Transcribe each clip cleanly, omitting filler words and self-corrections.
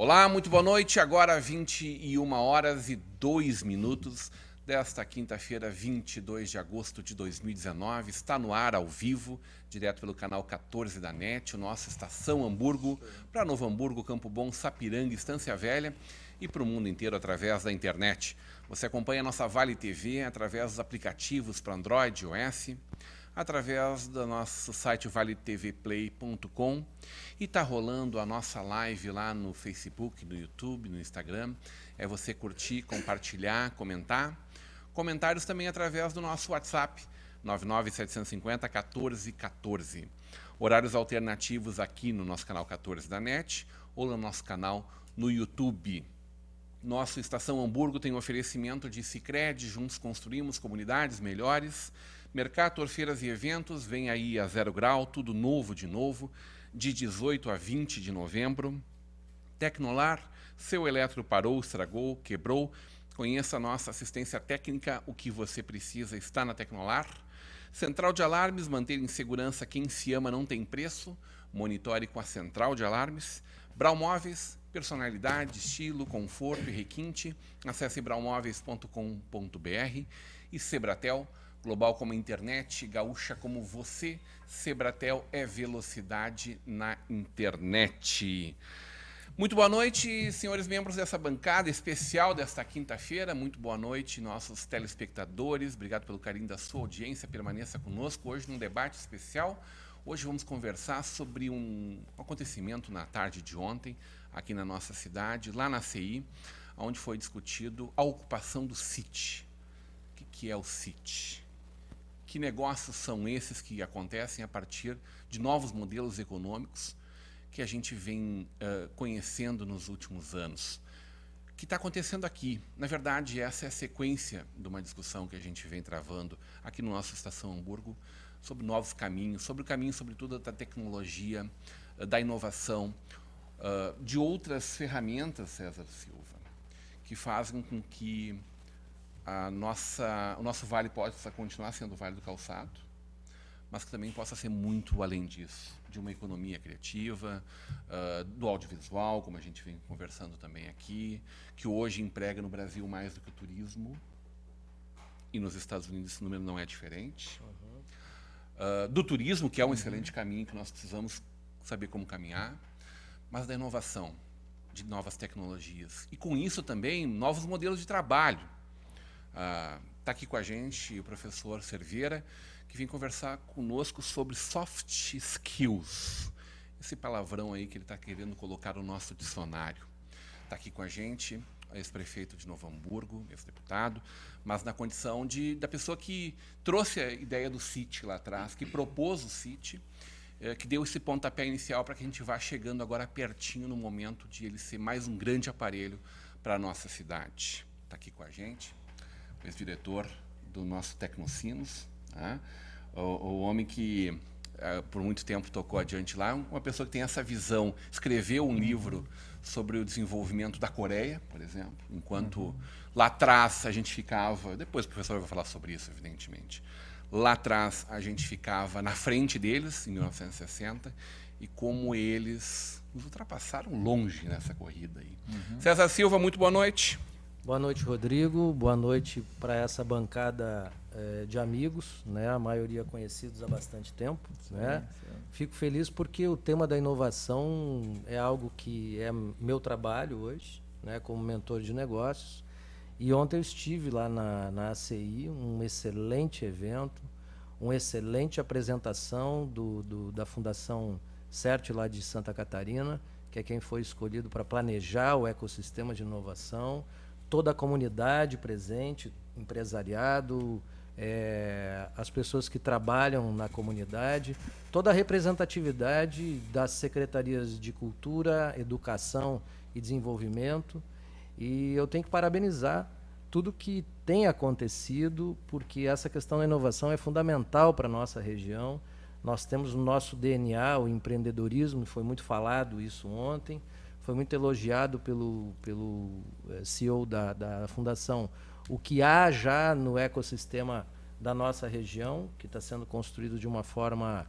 Olá, muito boa noite. Agora 21h02 desta quinta-feira, 22 de agosto de 2019. Está no ar, ao vivo, direto pelo canal 14 da NET, o nosso Estação Hamburgo, para Novo Hamburgo, Campo Bom, Sapiranga, Estância Velha e para o mundo inteiro através da internet. Você acompanha a nossa Vale TV através dos aplicativos para Android e iOS, através do nosso site valetvplay.com, e está rolando a nossa live lá no Facebook, no YouTube, no Instagram. É você curtir, compartilhar, comentar. Comentários também através do nosso WhatsApp, 99750-1414. Horários alternativos aqui no nosso canal 14 da NET ou no nosso canal no YouTube. Nosso Estação Hamburgo tem um oferecimento de Sicredi, juntos construímos comunidades melhores. Mercator, feiras e eventos, vem aí a 0 grau, tudo novo de novo, de 18 a 20 de novembro. Tecnolar, seu eletro parou, estragou, quebrou. Conheça a nossa assistência técnica, o que você precisa está na Tecnolar. Central de Alarmes, manter em segurança quem se ama não tem preço. Monitore com a Central de Alarmes. Brau Móveis, personalidade, estilo, conforto e requinte. Acesse braumóveis.com.br. E Sebratel, global como a internet, gaúcha como você. Sebratel é velocidade na internet. Muito boa noite, senhores membros dessa bancada especial desta quinta-feira. Muito boa noite, nossos telespectadores. Obrigado pelo carinho da sua audiência. Permaneça conosco hoje num debate especial. Hoje vamos conversar sobre um acontecimento na tarde de ontem, aqui na nossa cidade, lá na CI, onde foi discutido a ocupação do CIT. O que é o CIT? Que negócios são esses que acontecem a partir de novos modelos econômicos que a gente vem conhecendo nos últimos anos? O que está acontecendo aqui? Na verdade, essa é a sequência de uma discussão que a gente vem travando aqui no nosso Estação Hamburgo sobre novos caminhos, sobre o caminho, sobretudo, da tecnologia, da inovação, de outras ferramentas, César Silva, que fazem com que o nosso vale possa continuar sendo o Vale do Calçado, mas que também possa ser muito além disso, de uma economia criativa, do audiovisual, como a gente vem conversando também aqui, que hoje emprega no Brasil mais do que o turismo, e nos Estados Unidos esse número não é diferente. Do turismo, que é um excelente caminho que nós precisamos saber como caminhar, mas da inovação, de novas tecnologias. E com isso também, novos modelos de trabalho. Está aqui com a gente o professor Cerveira, que vem conversar conosco sobre soft skills. Esse palavrão aí que ele está querendo colocar no nosso dicionário. Está aqui com a gente, ex-prefeito de Novo Hamburgo, ex-deputado, mas na condição da pessoa que trouxe a ideia do CIT lá atrás, que propôs o CIT, que deu esse pontapé inicial para que a gente vá chegando agora pertinho no momento de ele ser mais um grande aparelho para a nossa cidade. Está aqui com a gente o ex-diretor do nosso Tecnocinos, né? O homem que por muito tempo tocou adiante lá, uma pessoa que tem essa visão, escreveu um livro sobre o desenvolvimento da Coreia, por exemplo, enquanto lá atrás a gente ficava, depois o professor vai falar sobre isso, evidentemente, lá atrás a gente ficava na frente deles, em 1960, e como eles nos ultrapassaram longe nessa corrida aí. César Silva, muito boa noite. Boa noite, Rodrigo. Boa noite para essa bancada de amigos, né? A maioria conhecidos há bastante tempo. Sim, né? Sim. Fico feliz porque o tema da inovação é algo que é meu trabalho hoje, né? Como mentor de negócios. E ontem eu estive lá na ACI, um excelente evento, uma excelente apresentação da Fundação CERT lá de Santa Catarina, que é quem foi escolhido para planejar o ecossistema de inovação. Toda a comunidade presente, empresariado, as pessoas que trabalham na comunidade, toda a representatividade das secretarias de Cultura, Educação e Desenvolvimento. E eu tenho que parabenizar tudo que tem acontecido, porque essa questão da inovação é fundamental para a nossa região. Nós temos no nosso DNA o empreendedorismo, foi muito falado isso ontem. Foi muito elogiado pelo CEO da Fundação o que há já no ecossistema da nossa região, que está sendo construído de uma forma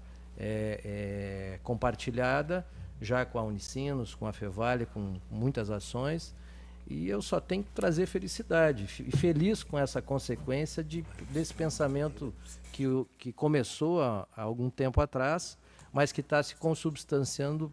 compartilhada, já com a Unicinos, com a Fevale, com muitas ações. E eu só tenho que trazer felicidade. E feliz com essa consequência desse pensamento que começou há algum tempo atrás, mas que está se consubstanciando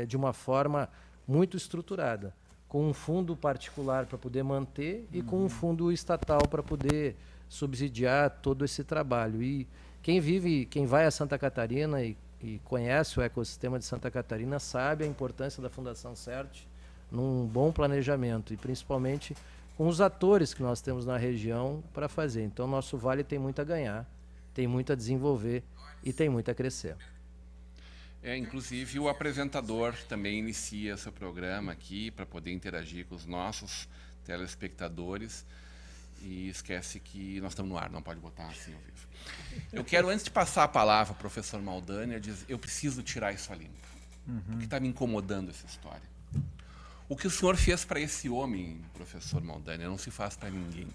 de uma forma muito estruturada, com um fundo particular para poder manter e com um fundo estatal para poder subsidiar todo esse trabalho. E quem vai a Santa Catarina e conhece o ecossistema de Santa Catarina sabe a importância da Fundação CERT num bom planejamento e principalmente com os atores que nós temos na região para fazer. Então, nosso vale tem muito a ganhar, tem muito a desenvolver e tem muito a crescer. Inclusive, o apresentador também inicia seu programa aqui para poder interagir com os nossos telespectadores e esquece que nós estamos no ar, não pode botar assim ao vivo. Eu quero, antes de passar a palavra ao professor Maldânia, dizer, eu preciso tirar isso a limpo, porque está me incomodando essa história. O que o senhor fez para esse homem, professor Maldânia, não se faz para ninguém.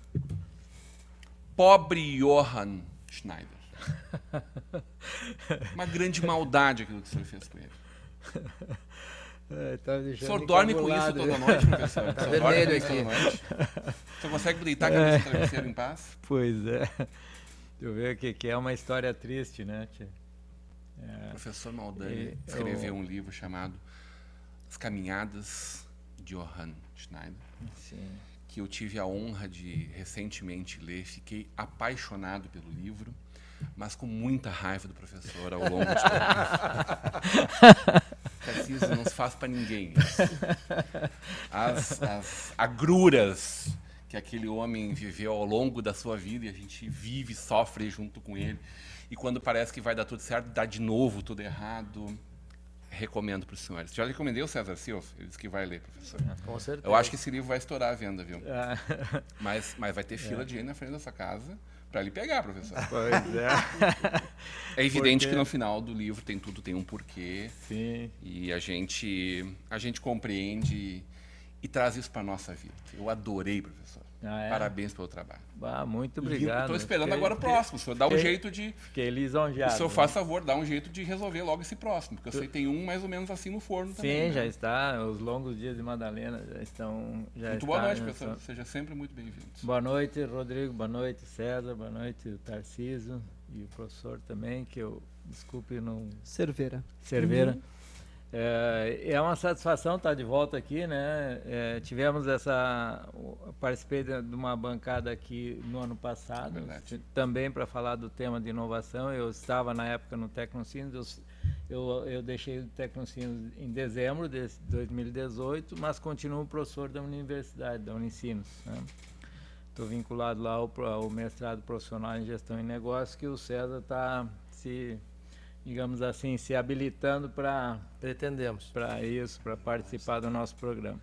Pobre Johann Schneider. Uma grande maldade aquilo que o senhor fez com ele. O senhor dorme com isso toda noite, professor? Está vermelho aqui. O senhor consegue deitar com esse travesseiro em paz? Pois é. Deixa eu ver o que é uma história triste, né, tia? O professor Maldânia escreveu um livro chamado As Caminhadas de Johann Schneider. Sim. Que eu tive a honra de recentemente ler. Fiquei apaixonado pelo livro, mas com muita raiva do professor ao longo de todo Tarcísio não se faz para ninguém. As agruras que aquele homem viveu ao longo da sua vida, e a gente vive e sofre junto com ele. E quando parece que vai dar tudo certo, dá de novo tudo errado. Recomendo para os senhores. Já recomendei o César Silva, ele disse que vai ler, professor. Com certeza. Eu acho que esse livro vai estourar a venda, viu? Mas vai ter fila de gente na frente dessa casa para ele pegar, professor. Pois é. É evidente que no final do livro tem tudo, tem um porquê. Sim. E a gente compreende e traz isso para nossa vida. Eu adorei, professor. Parabéns pelo trabalho. Muito obrigado. Estou esperando agora o próximo. O senhor dá um jeito de... Fiquei lisonjeado. O senhor faz favor, dá um jeito de resolver logo esse próximo, porque eu sei que tem um mais ou menos assim no forno também. Sim, já está. Os longos dias de Madalena já estão... Muito boa noite, professor. Seja sempre muito bem-vindo. Boa noite, Rodrigo. Boa noite, César. Boa noite, o Tarcísio. E o professor também, que eu... Desculpe, não... Cerveira. É uma satisfação estar de volta aqui, né? Participei de uma bancada aqui no ano passado, também para falar do tema de inovação. Eu estava na época no Tecnocinos, eu deixei o Tecnocinos em dezembro de 2018, mas continuo professor da universidade, da Unicinos, né? Estou vinculado lá ao mestrado profissional em gestão e negócios, que o César está digamos assim, se habilitando para isso, para participar do nosso programa.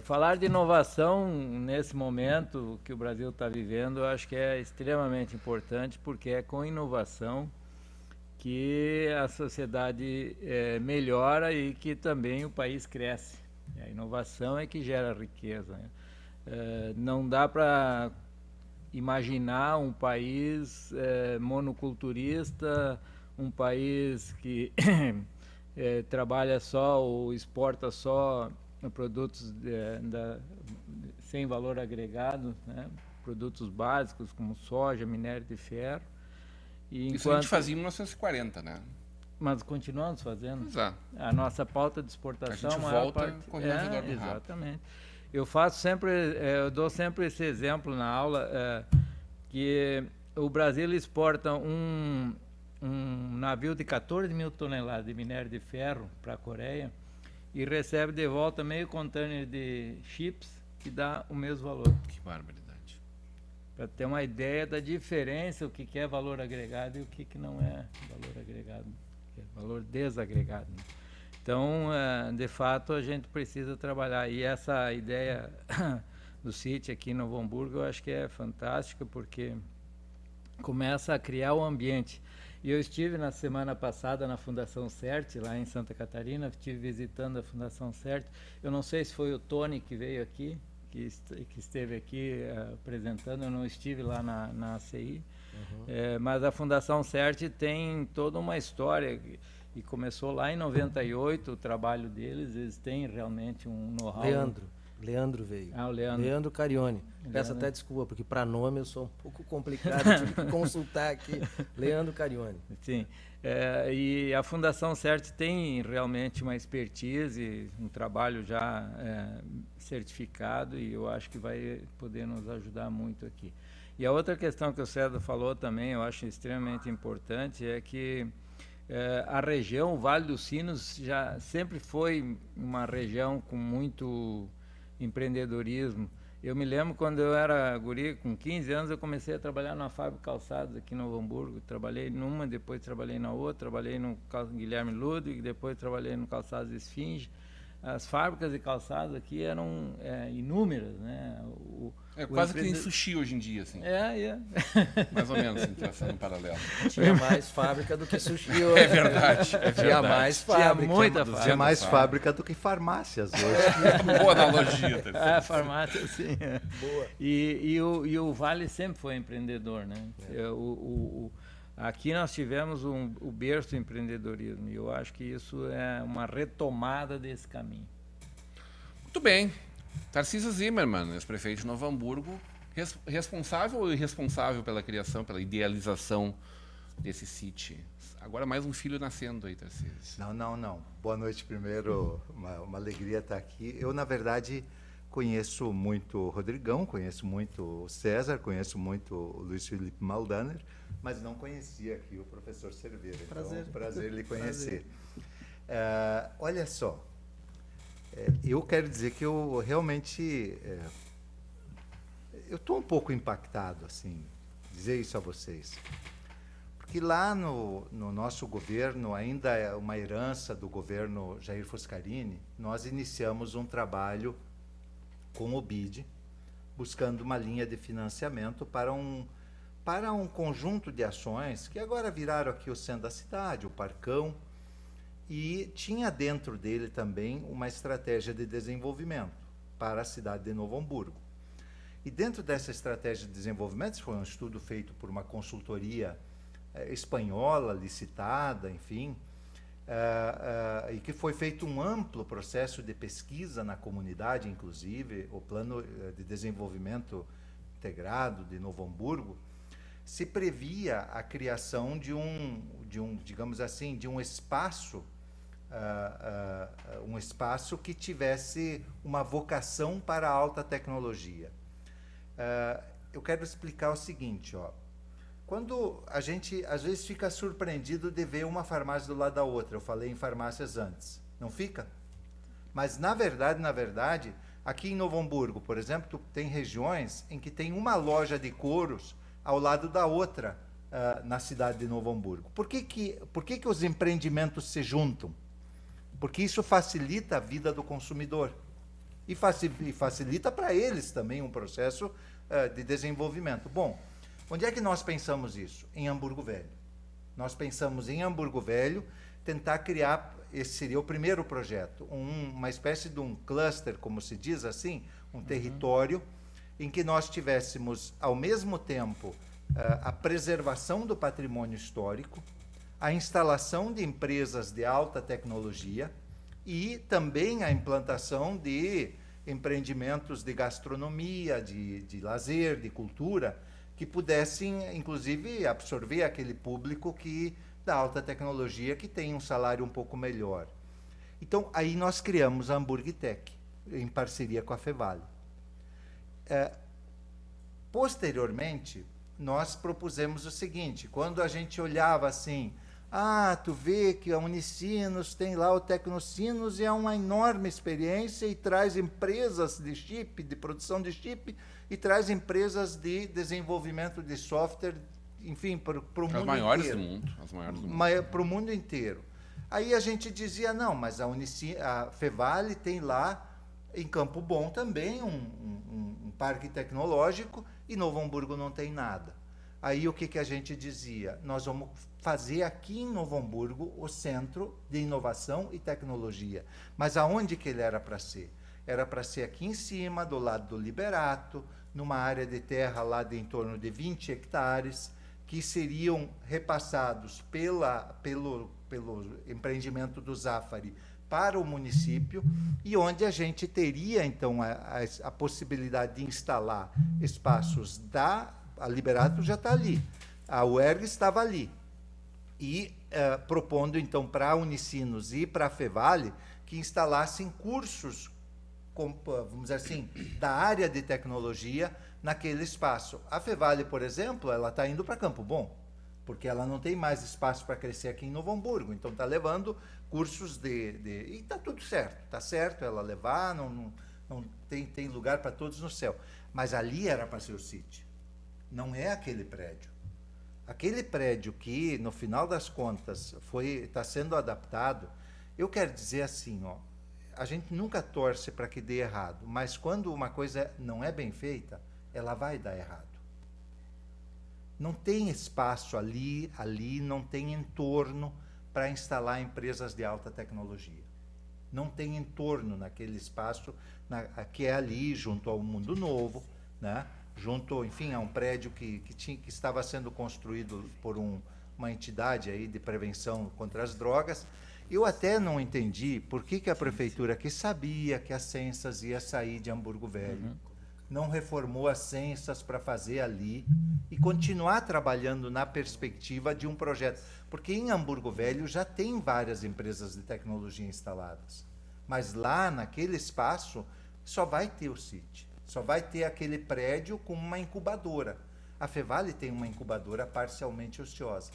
Falar de inovação nesse momento que o Brasil está vivendo, eu acho que é extremamente importante, porque é com inovação que a sociedade melhora e que também o país cresce. A inovação é que gera riqueza, né? Não dá para imaginar um país monoculturista, um país que trabalha só ou exporta só produtos sem valor agregado, né? Produtos básicos como soja, minério de ferro. Isso a gente fazia em 1940, né? Mas continuamos fazendo. Exato. A nossa pauta de exportação... A gente volta correndo ao redor do rabo. Exatamente. Eu dou sempre esse exemplo na aula, que o Brasil exporta um navio de 14 mil toneladas de minério de ferro para a Coreia e recebe de volta meio container de chips que dá o mesmo valor. Que barbaridade. Para ter uma ideia da diferença, o que é valor agregado e o que não é valor agregado, que é valor desagregado. Então, de fato, a gente precisa trabalhar. E essa ideia do CIT aqui em Novo Hamburgo, eu acho que é fantástica, porque começa a criar o ambiente. E eu estive na semana passada na Fundação CERT, lá em Santa Catarina, estive visitando a Fundação CERT. Eu não sei se foi o Tony que veio aqui, que esteve aqui apresentando, eu não estive lá na ACI, mas a Fundação CERT tem toda uma história E começou lá em 98 o trabalho deles, eles têm realmente um know-how. Leandro veio. Ah, o Leandro. Leandro Carione. Peço até desculpa, porque para nome eu sou um pouco complicado, tive que consultar aqui. Leandro Carione. Sim. E a Fundação CERT tem realmente uma expertise, um trabalho já certificado, e eu acho que vai poder nos ajudar muito aqui. E a outra questão que o César falou também, eu acho extremamente importante, é que a região, o Vale dos Sinos, já sempre foi uma região com muito empreendedorismo. Eu me lembro quando eu era guri, com 15 anos, eu comecei a trabalhar numa fábrica de calçados aqui em Novo Hamburgo. Trabalhei numa, depois trabalhei na outra, trabalhei no Guilherme Ludwig, depois trabalhei no Calçados Esfinge. As fábricas de calçados aqui eram inúmeras, né? Quase que tem sushi hoje em dia, assim. Mais ou menos, assim, traçando um paralelo. Tinha mais fábrica do que sushi hoje. É verdade. Tinha mais fábrica. Tinha muita fábrica. Tinha mais fábrica do que farmácias hoje. Boa analogia. A farmácia, sim. Boa. E o Vale sempre foi empreendedor, né? Aqui nós tivemos o berço do empreendedorismo, e eu acho que isso é uma retomada desse caminho. Muito bem. Tarcísio Zimmermann, ex-prefeito de Novo Hamburgo, responsável ou irresponsável pela criação, pela idealização desse sítio? Agora mais um filho nascendo aí, Tarcísio. Não. Boa noite primeiro, uma alegria estar aqui. Eu, na verdade, conheço muito o Rodrigão, conheço muito o César, conheço muito o Luiz Felipe Maldaner, mas não conhecia aqui o professor Cerveira. Prazer. Então, prazer lhe conhecer. Olha só, eu quero dizer que eu realmente eu estou um pouco impactado, assim, dizer isso a vocês. Porque lá no nosso governo, ainda é uma herança do governo Jair Foscarini, nós iniciamos um trabalho com o BID, buscando uma linha de financiamento para um conjunto de ações que agora viraram aqui o centro da cidade, o Parcão, e tinha dentro dele também uma estratégia de desenvolvimento para a cidade de Novo Hamburgo. E dentro dessa estratégia de desenvolvimento, isso foi um estudo feito por uma consultoria espanhola, licitada, enfim, e que foi feito um amplo processo de pesquisa na comunidade, inclusive, o Plano de Desenvolvimento Integrado de Novo Hamburgo, se previa a criação de um digamos assim, de um espaço que tivesse uma vocação para a alta tecnologia. Eu quero explicar o seguinte, quando a gente às vezes fica surpreendido de ver uma farmácia do lado da outra, eu falei em farmácias antes, não fica? Mas na verdade, aqui em Novo Hamburgo, por exemplo, tem regiões em que tem uma loja de couros ao lado da outra na cidade de Novo Hamburgo. Por que os empreendimentos se juntam? Porque isso facilita a vida do consumidor e facilita para eles também um processo de desenvolvimento. Bom, onde é que nós pensamos isso? Em Hamburgo Velho. Nós pensamos em Hamburgo Velho tentar criar, esse seria o primeiro projeto, uma espécie de um cluster, como se diz assim, um território em que nós tivéssemos, ao mesmo tempo, a preservação do patrimônio histórico, a instalação de empresas de alta tecnologia e também a implantação de empreendimentos de gastronomia, de lazer, de cultura, que pudessem, inclusive, absorver aquele público da alta tecnologia que tem um salário um pouco melhor. Então, aí nós criamos a Hamburgtech, em parceria com a Fevale. Posteriormente, nós propusemos o seguinte, quando a gente olhava assim, tu vê que a Unicinos tem lá o Tecnocinos e é uma enorme experiência e traz empresas de chip, de produção de chip, e traz empresas de desenvolvimento de software, enfim, para o mundo inteiro. As maiores do mundo. Para o mundo inteiro. Aí a gente dizia, não, mas a Fevale tem lá, em Campo Bom também, um parque tecnológico, e Novo Hamburgo não tem nada. Aí o que a gente dizia? Nós vamos fazer aqui em Novo Hamburgo o Centro de Inovação e Tecnologia. Mas aonde que ele era para ser? Era para ser aqui em cima, do lado do Liberato, numa área de terra lá de em torno de 20 hectares, que seriam repassados pelo empreendimento do Zafari para o município, e onde a gente teria, então, a possibilidade de instalar espaços a Liberato já está ali, a UERJ estava ali, e propondo, então, para a Unicinos e para a Fevale que instalassem cursos, vamos dizer assim, da área de tecnologia naquele espaço. A Fevale, por exemplo, ela está indo para Campo Bom, porque ela não tem mais espaço para crescer aqui em Novo Hamburgo, então está levando cursos e está tudo certo, está certo ela levar, não tem lugar para todos no céu. Mas ali era para ser o CIT, não é aquele prédio. Aquele prédio que, no final das contas, está sendo adaptado, eu quero dizer assim, ó, a gente nunca torce para que dê errado, mas quando uma coisa não é bem feita, ela vai dar errado. Não tem espaço ali, não tem entorno para instalar empresas de alta tecnologia. Não tem entorno naquele espaço que é ali, junto ao Mundo Novo, né? Junto, enfim, a um prédio que estava sendo construído por uma entidade aí de prevenção contra as drogas. Eu até não entendi por que a prefeitura, que sabia que a Sensas ia sair de Hamburgo Velho, não reformou as Sensas para fazer ali e continuar trabalhando na perspectiva de um projeto. Porque em Hamburgo Velho já tem várias empresas de tecnologia instaladas. Mas lá, naquele espaço, só vai ter o CIT. Só vai ter aquele prédio com uma incubadora. A Fevale tem uma incubadora parcialmente ociosa.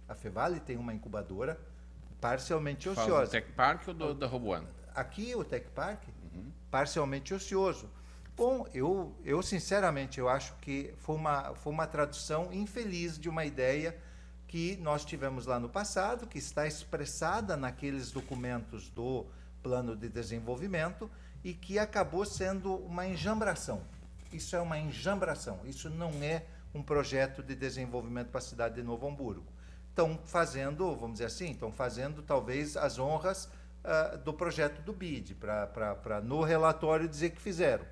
A Fevale tem uma incubadora parcialmente ociosa. Fala do Tech Park ou da Roboano? Aqui, o Tech Park, parcialmente ocioso. Bom, eu sinceramente, eu acho que foi uma tradução infeliz de uma ideia que nós tivemos lá no passado, que está expressada naqueles documentos do Plano de Desenvolvimento e que acabou sendo uma enjambração. Isso é uma enjambração, isso não é um projeto de desenvolvimento para a cidade de Novo Hamburgo. Estão fazendo, vamos dizer assim, talvez as honras do projeto do BID, para no relatório dizer que fizeram.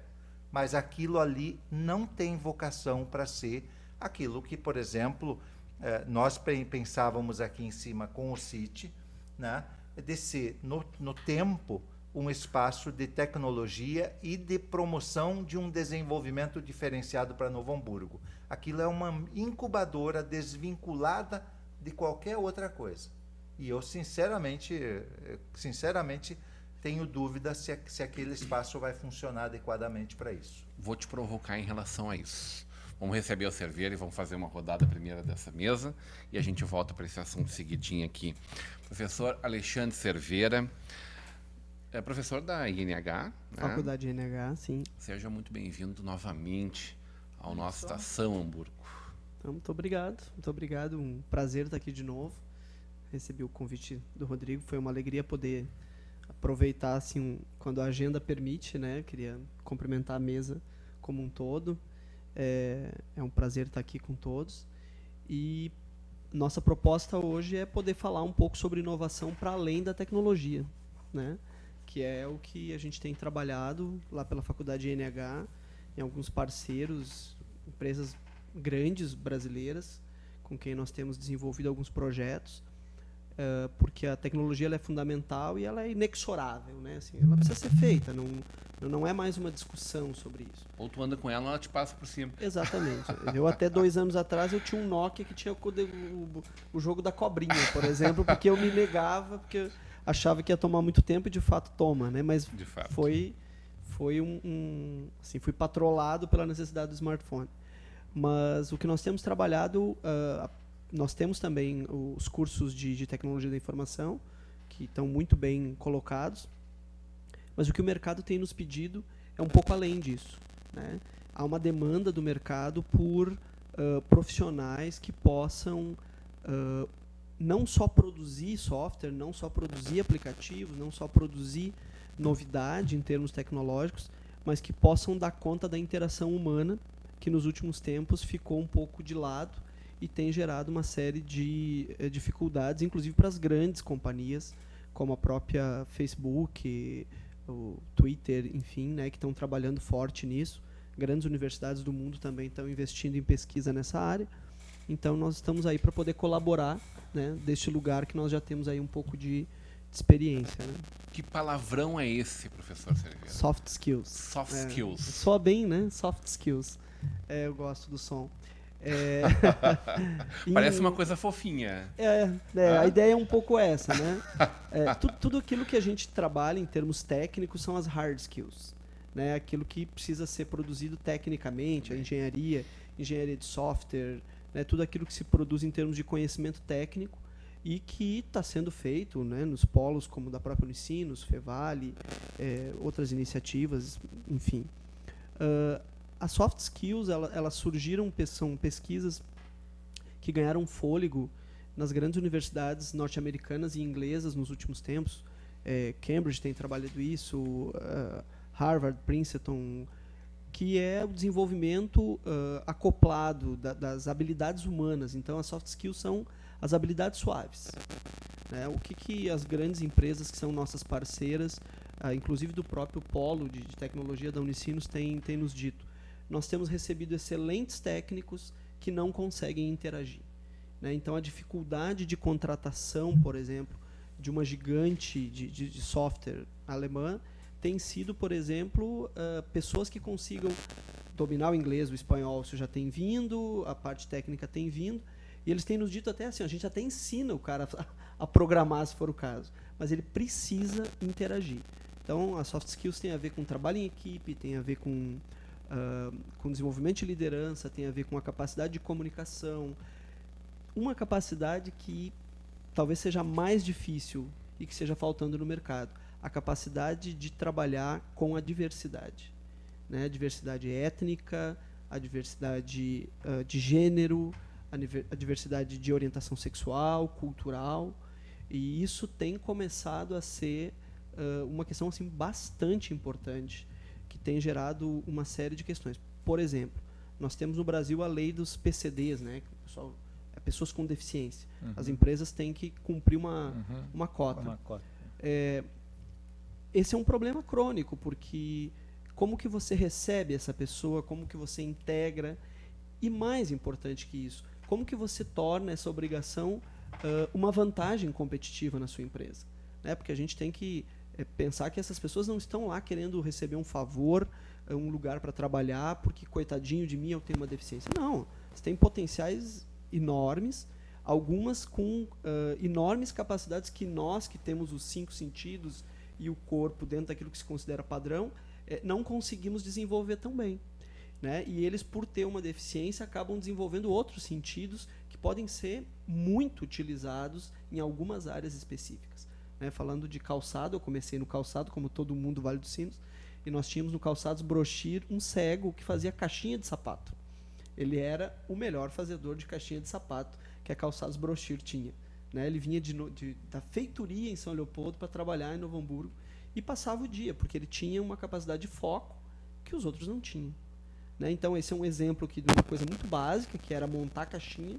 Mas aquilo ali não tem vocação para ser aquilo que, por exemplo, nós pensávamos aqui em cima com o CIT, né, de ser, no tempo, um espaço de tecnologia e de promoção de um desenvolvimento diferenciado para Novo Hamburgo. Aquilo é uma incubadora desvinculada de qualquer outra coisa. E eu, sinceramente, tenho dúvida se aquele espaço vai funcionar adequadamente para isso. Vou te provocar em relação a isso. Vamos receber o Cerveira e vamos fazer uma rodada primeira dessa mesa e a gente volta para esse assunto seguidinho aqui. Professor Alexandre Cerveira, é professor da INH, né? Faculdade INH, sim. Seja muito bem-vindo novamente ao nosso Estação Hamburgo. Então, muito obrigado, um prazer estar aqui de novo. Recebi o convite do Rodrigo, foi uma alegria poder aproveitar assim quando a agenda permite, né? Queria cumprimentar a mesa como um todo. É um prazer estar aqui com todos. E nossa proposta hoje é poder falar um pouco sobre inovação para além da tecnologia, né? Que é o que a gente tem trabalhado lá pela Faculdade INH, em alguns parceiros, empresas grandes brasileiras, com quem nós temos desenvolvido alguns projetos, porque a tecnologia ela é fundamental e ela é inexorável, né? Assim, ela precisa ser feita, não é mais uma discussão sobre isso. Ou tu anda com ela te passa por cima. Exatamente. Eu até 2 anos atrás eu tinha um Nokia que tinha o jogo da cobrinha, por exemplo, porque eu me negava, porque eu achava que ia tomar muito tempo e de fato toma, né? Mas de fato. foi assim, fui patrolado pela necessidade do smartphone. Mas o que nós temos trabalhado, nós temos também os cursos de tecnologia da informação, que estão muito bem colocados, mas o que o mercado tem nos pedido é um pouco além disso, né? Há uma demanda do mercado por profissionais que possam não só produzir software, não só produzir aplicativos, não só produzir novidade em termos tecnológicos, mas que possam dar conta da interação humana, que nos últimos tempos ficou um pouco de lado e tem gerado uma série de dificuldades, inclusive para as grandes companhias, como a própria Facebook, o Twitter, enfim, né, que estão trabalhando forte nisso. Grandes universidades do mundo também estão investindo em pesquisa nessa área. Então nós estamos aí para poder colaborar, né, deste lugar que nós já temos aí um pouco de experiência, né? Que palavrão é esse, professor Cerveira? Soft skills. Soft skills. Soa bem, né? Soft skills. Eu gosto do som. Parece uma coisa fofinha. A ideia é um pouco essa, né? Tudo aquilo que a gente trabalha em termos técnicos são as hard skills, né? Aquilo que precisa ser produzido tecnicamente, a engenharia de software, né? Tudo aquilo que se produz em termos de conhecimento técnico e que está sendo feito, né, nos polos como da própria Unicinos, Fevale, outras iniciativas, enfim. As soft skills, elas surgiram, são pesquisas que ganharam fôlego nas grandes universidades norte-americanas e inglesas nos últimos tempos. Cambridge tem trabalhado isso, Harvard, Princeton, que é o desenvolvimento acoplado das habilidades humanas. Então, as soft skills são as habilidades suaves, né? O que as grandes empresas que são nossas parceiras, inclusive do próprio polo de tecnologia da Unicinos, têm nos dito. Nós temos recebido excelentes técnicos que não conseguem interagir, né? Então, a dificuldade de contratação, por exemplo, de uma gigante de software alemã tem sido, por exemplo, pessoas que consigam dominar o inglês, o espanhol, isso já tem vindo, a parte técnica tem vindo, e eles têm nos dito até assim, a gente até ensina o cara a programar, se for o caso, mas ele precisa interagir. Então, as soft skills tem a ver com trabalho em equipe, tem a ver com desenvolvimento de liderança, tem a ver com a capacidade de comunicação, uma capacidade que talvez seja mais difícil e que seja faltando no mercado, a capacidade de trabalhar com a diversidade, né? A diversidade étnica, a diversidade de gênero, a diversidade de orientação sexual, cultural, e isso tem começado a ser uma questão assim, bastante importante, que tem gerado uma série de questões. Por exemplo, nós temos no Brasil a lei dos PCDs, né? Pessoas com deficiência. Uhum. As empresas têm que cumprir uma cota. Uma cota. Esse é um problema crônico, porque como que você recebe essa pessoa, como que você integra, e mais importante que isso, como que você torna essa obrigação uma vantagem competitiva na sua empresa, né? Porque a gente tem que pensar que essas pessoas não estão lá querendo receber um favor, um lugar para trabalhar, porque coitadinho de mim eu tenho uma deficiência. Não, você tem potenciais enormes, algumas com enormes capacidades que nós, que temos os 5 sentidos e o corpo dentro daquilo que se considera padrão, não conseguimos desenvolver tão bem, né? E eles, por ter uma deficiência, acabam desenvolvendo outros sentidos que podem ser muito utilizados em algumas áreas específicas, né? Falando de calçado, eu comecei no calçado, como todo mundo, Vale dos Sinos, e nós tínhamos no Calçados Brochir um cego que fazia caixinha de sapato. Ele era o melhor fazedor de caixinha de sapato que a Calçados Brochir tinha, né? Ele vinha da feitoria em São Leopoldo para trabalhar em Novo Hamburgo e passava o dia, porque ele tinha uma capacidade de foco que os outros não tinham, né? Então, esse é um exemplo aqui de uma coisa muito básica, que era montar caixinha,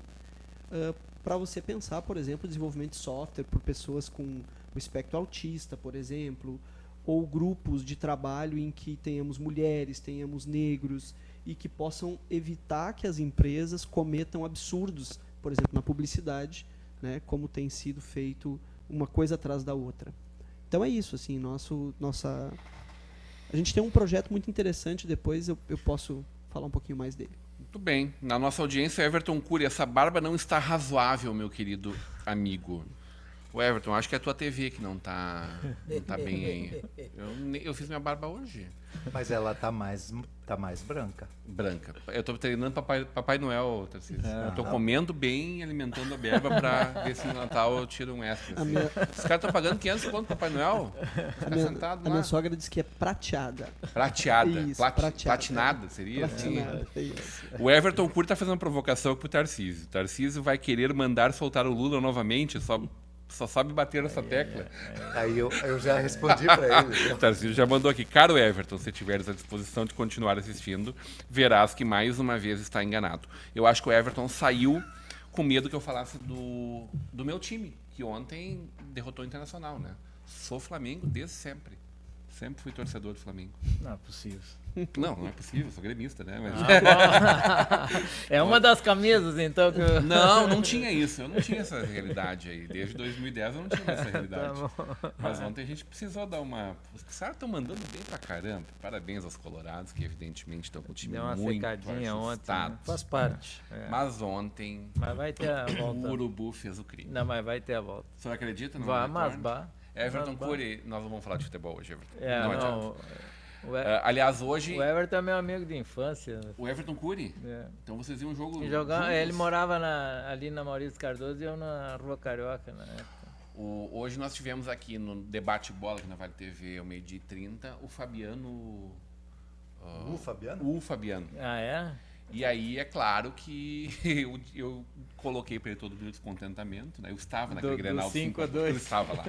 para você pensar, por exemplo, desenvolvimento de software por pessoas com o espectro autista, por exemplo, ou grupos de trabalho em que tenhamos mulheres, tenhamos negros, e que possam evitar que as empresas cometam absurdos, por exemplo, na publicidade, né, como tem sido feito uma coisa atrás da outra. Então é isso, assim, a gente tem um projeto muito interessante, depois eu posso falar um pouquinho mais dele. Muito bem. Na nossa audiência, Everton Cury, essa barba não está razoável, meu querido amigo. O Everton, acho que é a tua TV que não tá bem aí. Eu fiz minha barba hoje. Mas ela tá mais branca. Branca. Eu tô treinando Papai Noel, Tarcísio. Eu tô comendo bem, alimentando a berba pra ver se no Natal eu tiro um extra. Assim. Os caras estão pagando 500 conto pro Papai Noel? A minha sogra disse que é prateada. Prateada? Isso, Platinada, seria? Platinada, isso. O Everton Cury tá fazendo uma provocação pro Tarcísio. O Tarcísio vai querer mandar soltar o Lula novamente, só sabe bater nessa tecla. Aí eu já respondi para ele. O Tarcísio já mandou aqui. Caro Everton, se tiveres a disposição de continuar assistindo, verás que mais uma vez está enganado. Eu acho que o Everton saiu com medo que eu falasse do meu time, que ontem derrotou o Internacional, né? Sou Flamengo desde sempre. Sempre fui torcedor do Flamengo. Não é possível. Não é possível, sou gremista, né? Mas... É uma das camisas, então, que eu... Não tinha isso. Eu não tinha essa realidade aí. Desde 2010 eu não tinha essa realidade. Tá. Mas ontem a gente precisou dar uma... Os caras estão mandando bem pra caramba. Parabéns aos colorados, que evidentemente estão com o time Deu uma muito secadinha ontem, ajustado. né? Faz parte. É. Mas ontem Mas vai ter a volta. o Urubu fez o crime. Não, mas vai ter a volta. O senhor acredita no Vai, retorno? mas bah. Everton Mas, Cury, nós não vamos falar de futebol hoje, Everton. Não, adianta. Aliás, hoje... o Everton é meu amigo de infância. O Everton Cury? É. Então vocês iam um jogo Jogava, juntos? ele morava ali na Maurício Cardoso e eu na Rua Carioca na época. Hoje nós tivemos aqui no Debate Bola, aqui na Vale TV, ao 12h30, o Fabiano... O Fabiano? O Fabiano. Ah, é? E aí, é claro que eu coloquei para ele todo o meu descontentamento, né? Eu estava naquele Do Grenal 5-2. Eu estava lá.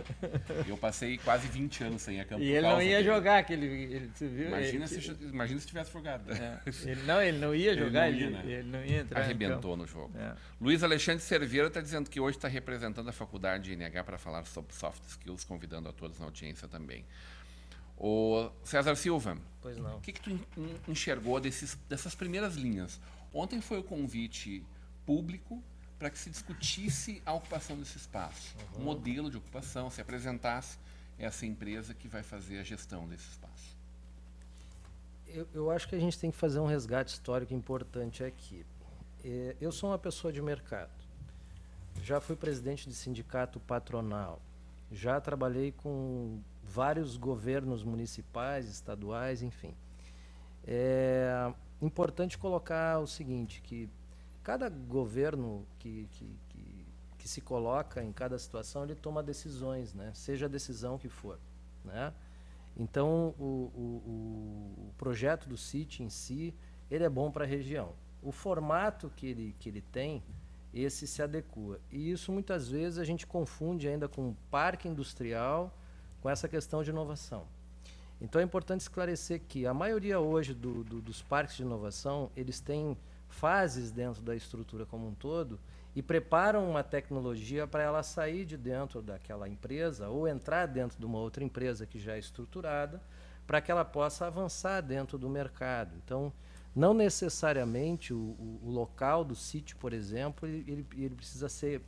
Eu passei quase 20 anos sem a campo. E ele não ia jogar aquele. Você viu? Imagina se tivesse jogado. Ele não ia jogar, Ele não ia, né? ele não ia entrar. Arrebentou no jogo. É. Luiz Alexandre Cerveira está dizendo que hoje está representando a faculdade de INH para falar sobre soft skills, convidando a todos na audiência também. O César Silva, Pois não. o que tu enxergou dessas primeiras linhas? Ontem foi o convite público para que se discutisse a ocupação desse espaço, o modelo de ocupação, se apresentasse essa empresa que vai fazer a gestão desse espaço. Eu acho que a gente tem que fazer um resgate histórico importante aqui. Eu sou uma pessoa de mercado. Já fui presidente de sindicato patronal. Já trabalhei com vários governos municipais, estaduais, enfim. É importante colocar o seguinte, que cada governo que se coloca em cada situação, ele toma decisões, né? Seja a decisão que for, né? Então, o projeto do CIT em si, ele é bom para a região. O formato que ele tem, esse se adequa. E isso, muitas vezes, a gente confunde ainda com parque industrial, com essa questão de inovação. Então, é importante esclarecer que a maioria hoje dos parques de inovação, eles têm fases dentro da estrutura como um todo e preparam uma tecnologia para ela sair de dentro daquela empresa ou entrar dentro de uma outra empresa que já é estruturada para que ela possa avançar dentro do mercado. Então, não necessariamente o local do sítio, por exemplo, ele precisa ser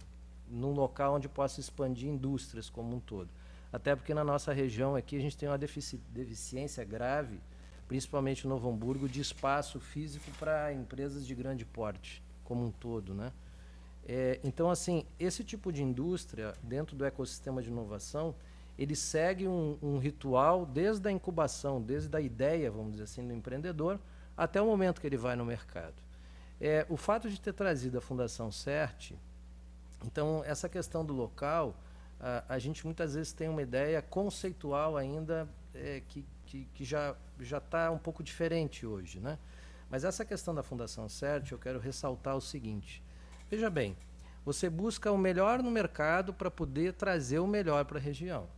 num local onde possa expandir indústrias como um todo. Até porque na nossa região aqui a gente tem uma deficiência grave, principalmente no Novo Hamburgo, de espaço físico para empresas de grande porte como um todo, né? Então, assim, esse tipo de indústria, dentro do ecossistema de inovação, ele segue um ritual desde a incubação, desde a ideia, vamos dizer assim, do empreendedor, até o momento que ele vai no mercado. O fato de ter trazido a Fundação CERT, então, essa questão do local, a gente muitas vezes tem uma ideia conceitual ainda que já está um pouco diferente hoje, né? Mas essa questão da Fundação CERT, eu quero ressaltar o seguinte. Veja bem, você busca o melhor no mercado para poder trazer o melhor para a região.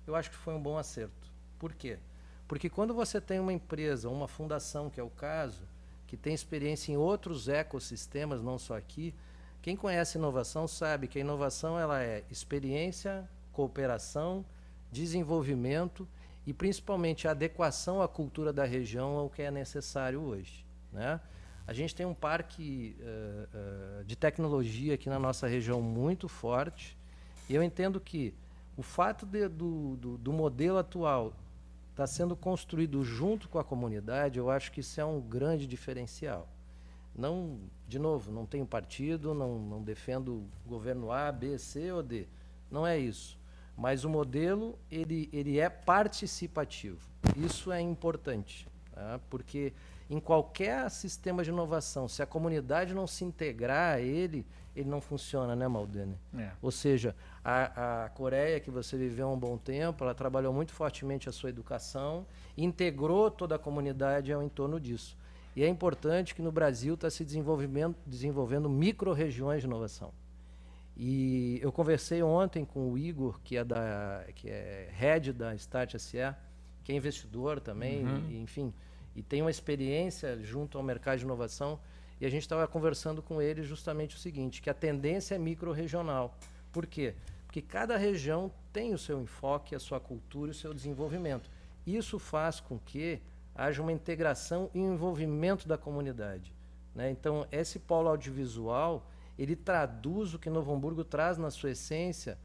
Eu acho que foi um bom acerto. Por quê? Porque quando você tem uma empresa, uma fundação, que é o caso, que tem experiência em outros ecossistemas, não só aqui, quem conhece inovação sabe que a inovação ela é experiência, cooperação, desenvolvimento e principalmente a adequação à cultura da região ao que é necessário hoje, né? A gente tem um parque de tecnologia aqui na nossa região muito forte e eu entendo que o fato do modelo atual estar sendo construído junto com a comunidade, eu acho que isso é um grande diferencial. Não, de novo, não tenho partido, não defendo governo A, B, C ou D. Não é isso. Mas o modelo, ele é participativo. Isso é importante, tá? Porque em qualquer sistema de inovação, se a comunidade não se integrar a ele não funciona, né, Maldene? Ou seja, a Coreia, que você viveu há um bom tempo, ela trabalhou muito fortemente a sua educação, integrou toda a comunidade ao entorno disso. E é importante que no Brasil está se desenvolvendo micro-regiões de inovação. E eu conversei ontem com o Igor, que é head da Start SE, que é investidor também, enfim, e tem uma experiência junto ao mercado de inovação. E a gente estava conversando com ele justamente o seguinte, que a tendência é micro-regional. Por quê? Porque cada região tem o seu enfoque, a sua cultura e o seu desenvolvimento. Isso faz com que haja uma integração e um envolvimento da comunidade, né? Então, esse polo audiovisual, ele traduz o que Novo Hamburgo traz na sua essência,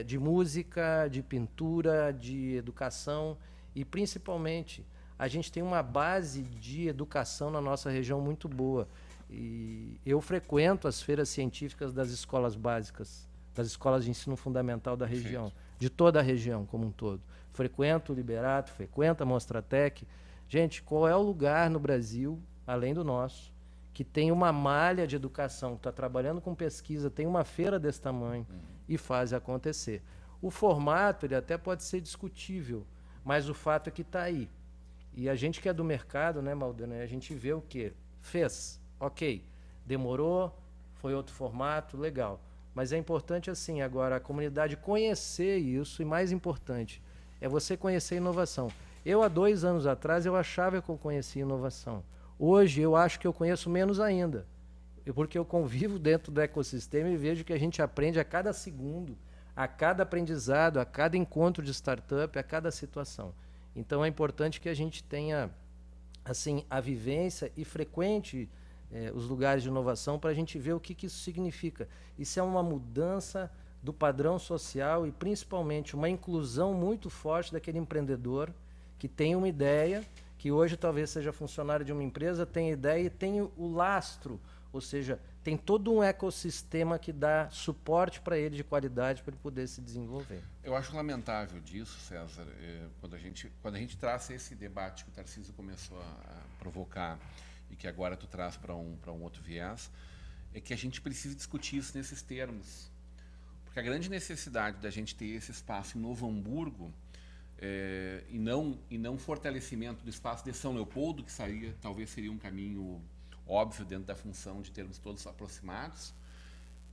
de música, de pintura, de educação e, principalmente, a gente tem uma base de educação na nossa região muito boa. E eu frequento as feiras científicas das escolas básicas, das escolas de ensino fundamental da região, de toda a região como um todo. Frequento o Liberato, frequento a Mostratec. Gente, qual é o lugar no Brasil, além do nosso, que tem uma malha de educação, que está trabalhando com pesquisa, tem uma feira desse tamanho e faz acontecer? O formato, ele até pode ser discutível, mas o fato é que está aí. E a gente que é do mercado, né, Maldena, a gente vê o quê? Fez, ok, demorou, foi outro formato, legal. Mas é importante, assim, agora a comunidade conhecer isso, e mais importante, é você conhecer a inovação. Eu, há 2 anos atrás, eu achava que eu conhecia inovação. Hoje, eu acho que eu conheço menos ainda, porque eu convivo dentro do ecossistema e vejo que a gente aprende a cada segundo, a cada aprendizado, a cada encontro de startup, a cada situação. Então, é importante que a gente tenha, assim, a vivência e frequente os lugares de inovação para a gente ver o que isso significa. Isso é uma mudança do padrão social e, principalmente, uma inclusão muito forte daquele empreendedor que tem uma ideia, que hoje talvez seja funcionário de uma empresa, tem ideia e tem o lastro, ou seja, tem todo um ecossistema que dá suporte para ele de qualidade para ele poder se desenvolver. Eu acho lamentável disso, César, quando a gente traz esse debate que o Tarcísio começou a provocar e que agora tu traz para um outro viés, é que a gente precisa discutir isso nesses termos. Porque a grande necessidade da gente ter esse espaço em Novo Hamburgo e não fortalecimento do espaço de São Leopoldo, que talvez seria um caminho óbvio dentro da função de termos todos aproximados,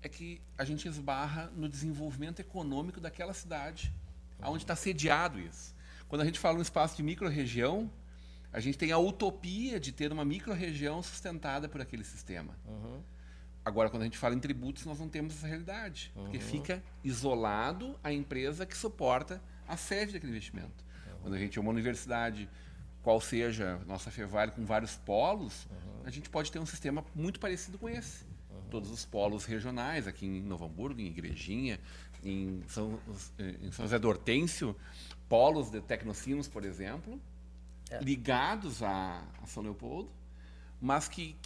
é que a gente esbarra no desenvolvimento econômico daquela cidade, onde está sediado isso. Quando a gente fala um espaço de microrregião, a gente tem a utopia de ter uma microrregião sustentada por aquele sistema. Agora, quando a gente fala em tributos, nós não temos essa realidade, porque fica isolado a empresa que suporta a sede daquele investimento. Quando a gente é uma universidade, qual seja nossa Fevale, com vários polos, a gente pode ter um sistema muito parecido com esse. Todos os polos regionais, aqui em Novo Hamburgo, em Igrejinha, em São José do Hortêncio, polos de Tecnocinos, por exemplo, ligados a São Leopoldo, mas que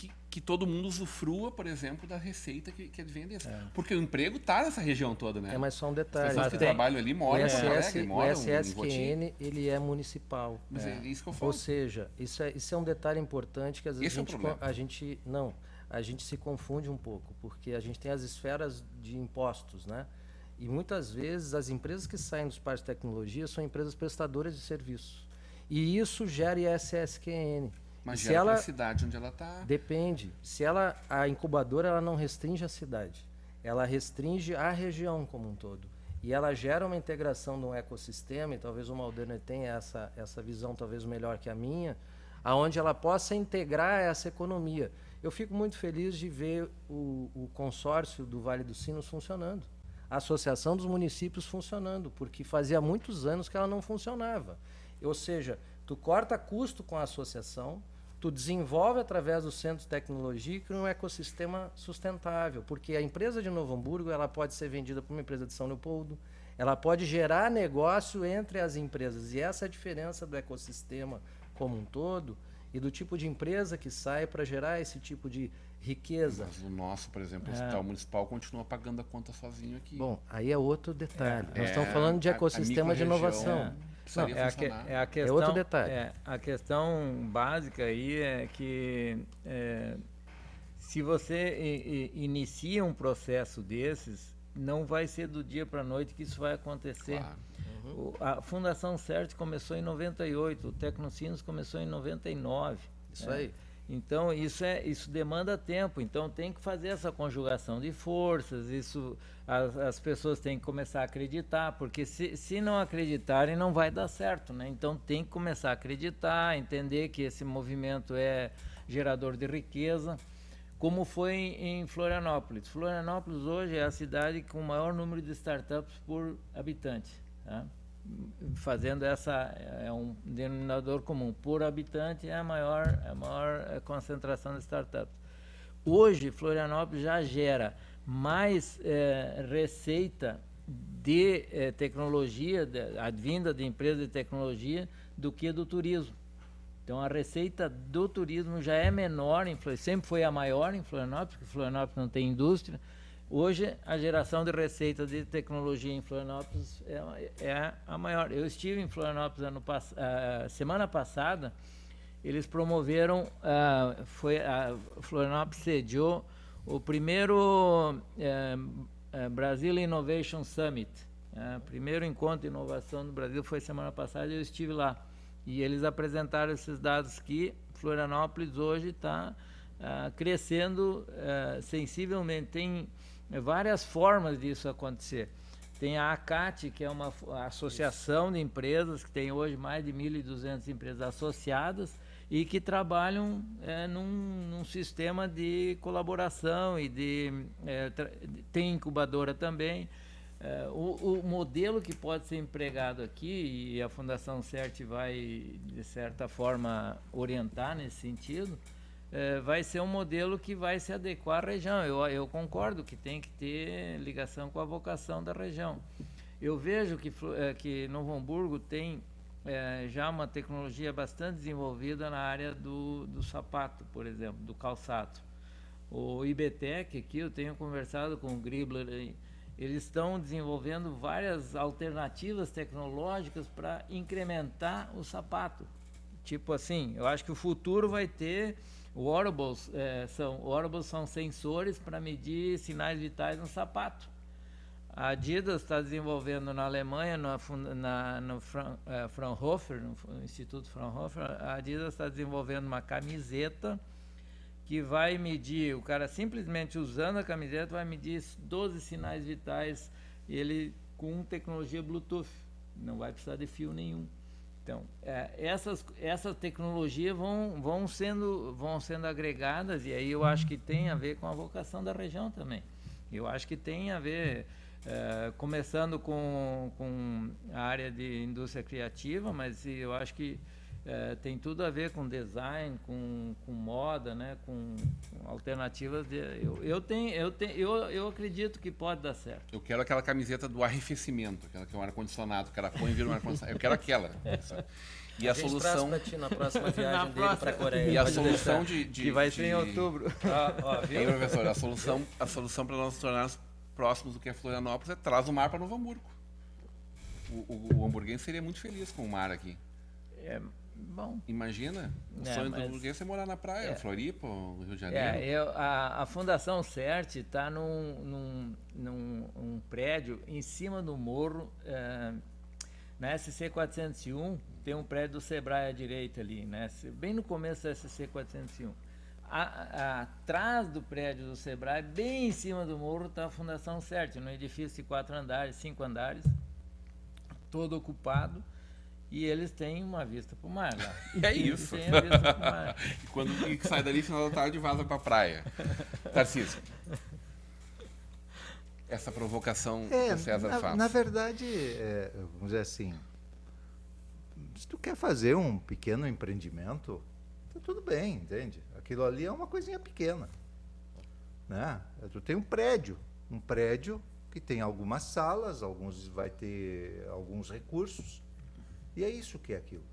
todo mundo usufrua, por exemplo, da receita que advém desse. Porque o emprego está nessa região toda, né? Mas só um detalhe. As pessoas que trabalham ali moram em Porto Alegre, o moram em Votim. SSQN, ele é municipal. Mas é isso que eu falo. Ou seja, isso é um detalhe importante que às vezes Esse é o problema. a gente se confunde um pouco, porque a gente tem as esferas de impostos, né? E muitas vezes as empresas que saem dos parques de tecnologia são empresas prestadoras de serviços. E isso gera ISSQN. Mas se gera ela para a cidade onde ela está. Depende. Se a incubadora ela não restringe a cidade, ela restringe a região como um todo. E ela gera uma integração de um ecossistema, e talvez o Maldena tenha essa visão talvez melhor que a minha, aonde ela possa integrar essa economia. Eu fico muito feliz de ver o consórcio do Vale dos Sinos funcionando, a Associação dos Municípios funcionando, porque fazia muitos anos que ela não funcionava. Ou seja, tu corta custo com a associação, tu desenvolve através do centro de tecnologia e cria um ecossistema sustentável, porque a empresa de Novo Hamburgo ela pode ser vendida para uma empresa de São Leopoldo, ela pode gerar negócio entre as empresas, e essa é a diferença do ecossistema como um todo e do tipo de empresa que sai para gerar esse tipo de riqueza. Mas o nosso, por exemplo, o Hospital Municipal continua pagando a conta sozinho aqui. Bom, aí é outro detalhe. Nós estamos falando de ecossistema de inovação. Não, a questão, é outro detalhe. A questão básica aí é que se você inicia um processo desses, não vai ser do dia para a noite que isso vai acontecer. Claro. A Fundação CERT começou em 98, o Tecnocinos começou em 99. Isso aí. Então, isso demanda tempo. Então, tem que fazer essa conjugação de forças. As pessoas têm que começar a acreditar, porque se não acreditarem, não vai dar certo, né? Então, tem que começar a acreditar, entender que esse movimento é gerador de riqueza, como foi em Florianópolis. Florianópolis hoje é a cidade com o maior número de startups por habitante, tá? fazendo é um denominador comum. Por habitante é a maior concentração de startups. Hoje, Florianópolis já gera mais receita de tecnologia, advinda de empresas de tecnologia, do que do turismo. Então, a receita do turismo já é menor, sempre foi a maior em Florianópolis, porque Florianópolis não tem indústria. Hoje, a geração de receita de tecnologia em Florianópolis é a maior. Eu estive em Florianópolis semana passada, eles promoveram, Florianópolis sediou o primeiro Brazil Innovation Summit. O primeiro encontro de inovação no Brasil foi semana passada e eu estive lá. E eles apresentaram esses dados que Florianópolis hoje está crescendo sensivelmente. Tem várias formas disso acontecer. Tem a ACAT, que é uma associação de empresas, que tem hoje mais de 1.200 empresas associadas e que trabalham num sistema de colaboração e tem incubadora também. O modelo que pode ser empregado aqui, e a Fundação CERT vai, de certa forma, orientar nesse sentido, vai ser um modelo que vai se adequar à região. Eu concordo que tem que ter ligação com a vocação da região. Eu vejo que Novo Hamburgo tem já uma tecnologia bastante desenvolvida na área do sapato, por exemplo, do calçado. O IBTEC, aqui eu tenho conversado com o Gribler, eles estão desenvolvendo várias alternativas tecnológicas para incrementar o sapato. Tipo assim, eu acho que o futuro vai ter wearables, são sensores para medir sinais vitais no sapato. A Adidas está desenvolvendo na Alemanha, no Fraunhofer, no Instituto Fraunhofer, a Adidas está desenvolvendo uma camiseta que vai medir, o cara simplesmente usando a camiseta vai medir 12 sinais vitais, ele com tecnologia Bluetooth, não vai precisar de fio nenhum. Então, essas tecnologias vão sendo agregadas, e aí eu acho que tem a ver com a vocação da região também. Eu acho que tem a ver, começando com a área de indústria criativa, mas eu acho que tem tudo a ver com design, com moda, né, com alternativas. Eu acredito que pode dar certo. Eu quero aquela camiseta do arrefecimento, aquela que é um ar-condicionado, o cara põe e vira um ar-condicionado. Eu quero aquela. E a solução... Pra ti na próxima viagem dele para a Coreia. E a solução que vai ser em outubro. Viu, professor? A solução para nós nos tornarmos próximos do que é Florianópolis traz o mar para Novo Hamburgo. O hamburguense seria muito feliz com o mar aqui. Bom. Imagina, o sonho do hamburguense é morar na praia, Floripa, Rio de Janeiro. A Fundação CERT está num prédio em cima do morro, na SC 401, tem um prédio do Sebrae à direita ali, né? Bem no começo da SC 401. Atrás do prédio do Sebrae, bem em cima do morro, está a Fundação CERT, num edifício de 4 andares, 5 andares, todo ocupado. E eles têm uma vista para o mar lá. É isso. Tem a vista pro mar. E sai dali, final da tarde, vaza para a praia. Tarcísio. Essa provocação que o César faz. Na verdade, vamos dizer assim, se tu quer fazer um pequeno empreendimento, tá tudo bem, entende? Aquilo ali é uma coisinha pequena. Né? Tu tem um prédio que tem algumas salas, vai ter alguns recursos. E é isso que é aquilo.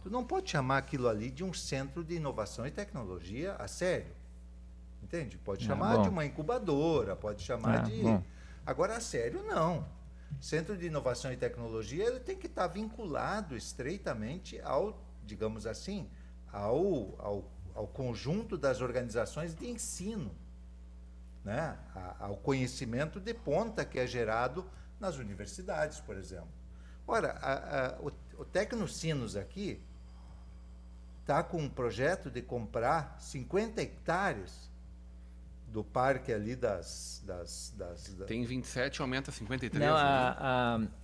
Tu não pode chamar aquilo ali de um centro de inovação e tecnologia a sério. Entende? Pode chamar de uma incubadora, pode chamar de... Bom. Agora, a sério, não. Centro de inovação e tecnologia ele tem que estar vinculado estreitamente ao, digamos assim, ao conjunto das organizações de ensino, né? Ao conhecimento de ponta que é gerado nas universidades, por exemplo. Ora, o Tecnosinos aqui está com um projeto de comprar 50 hectares do parque ali Tem 27, aumenta 53. Não,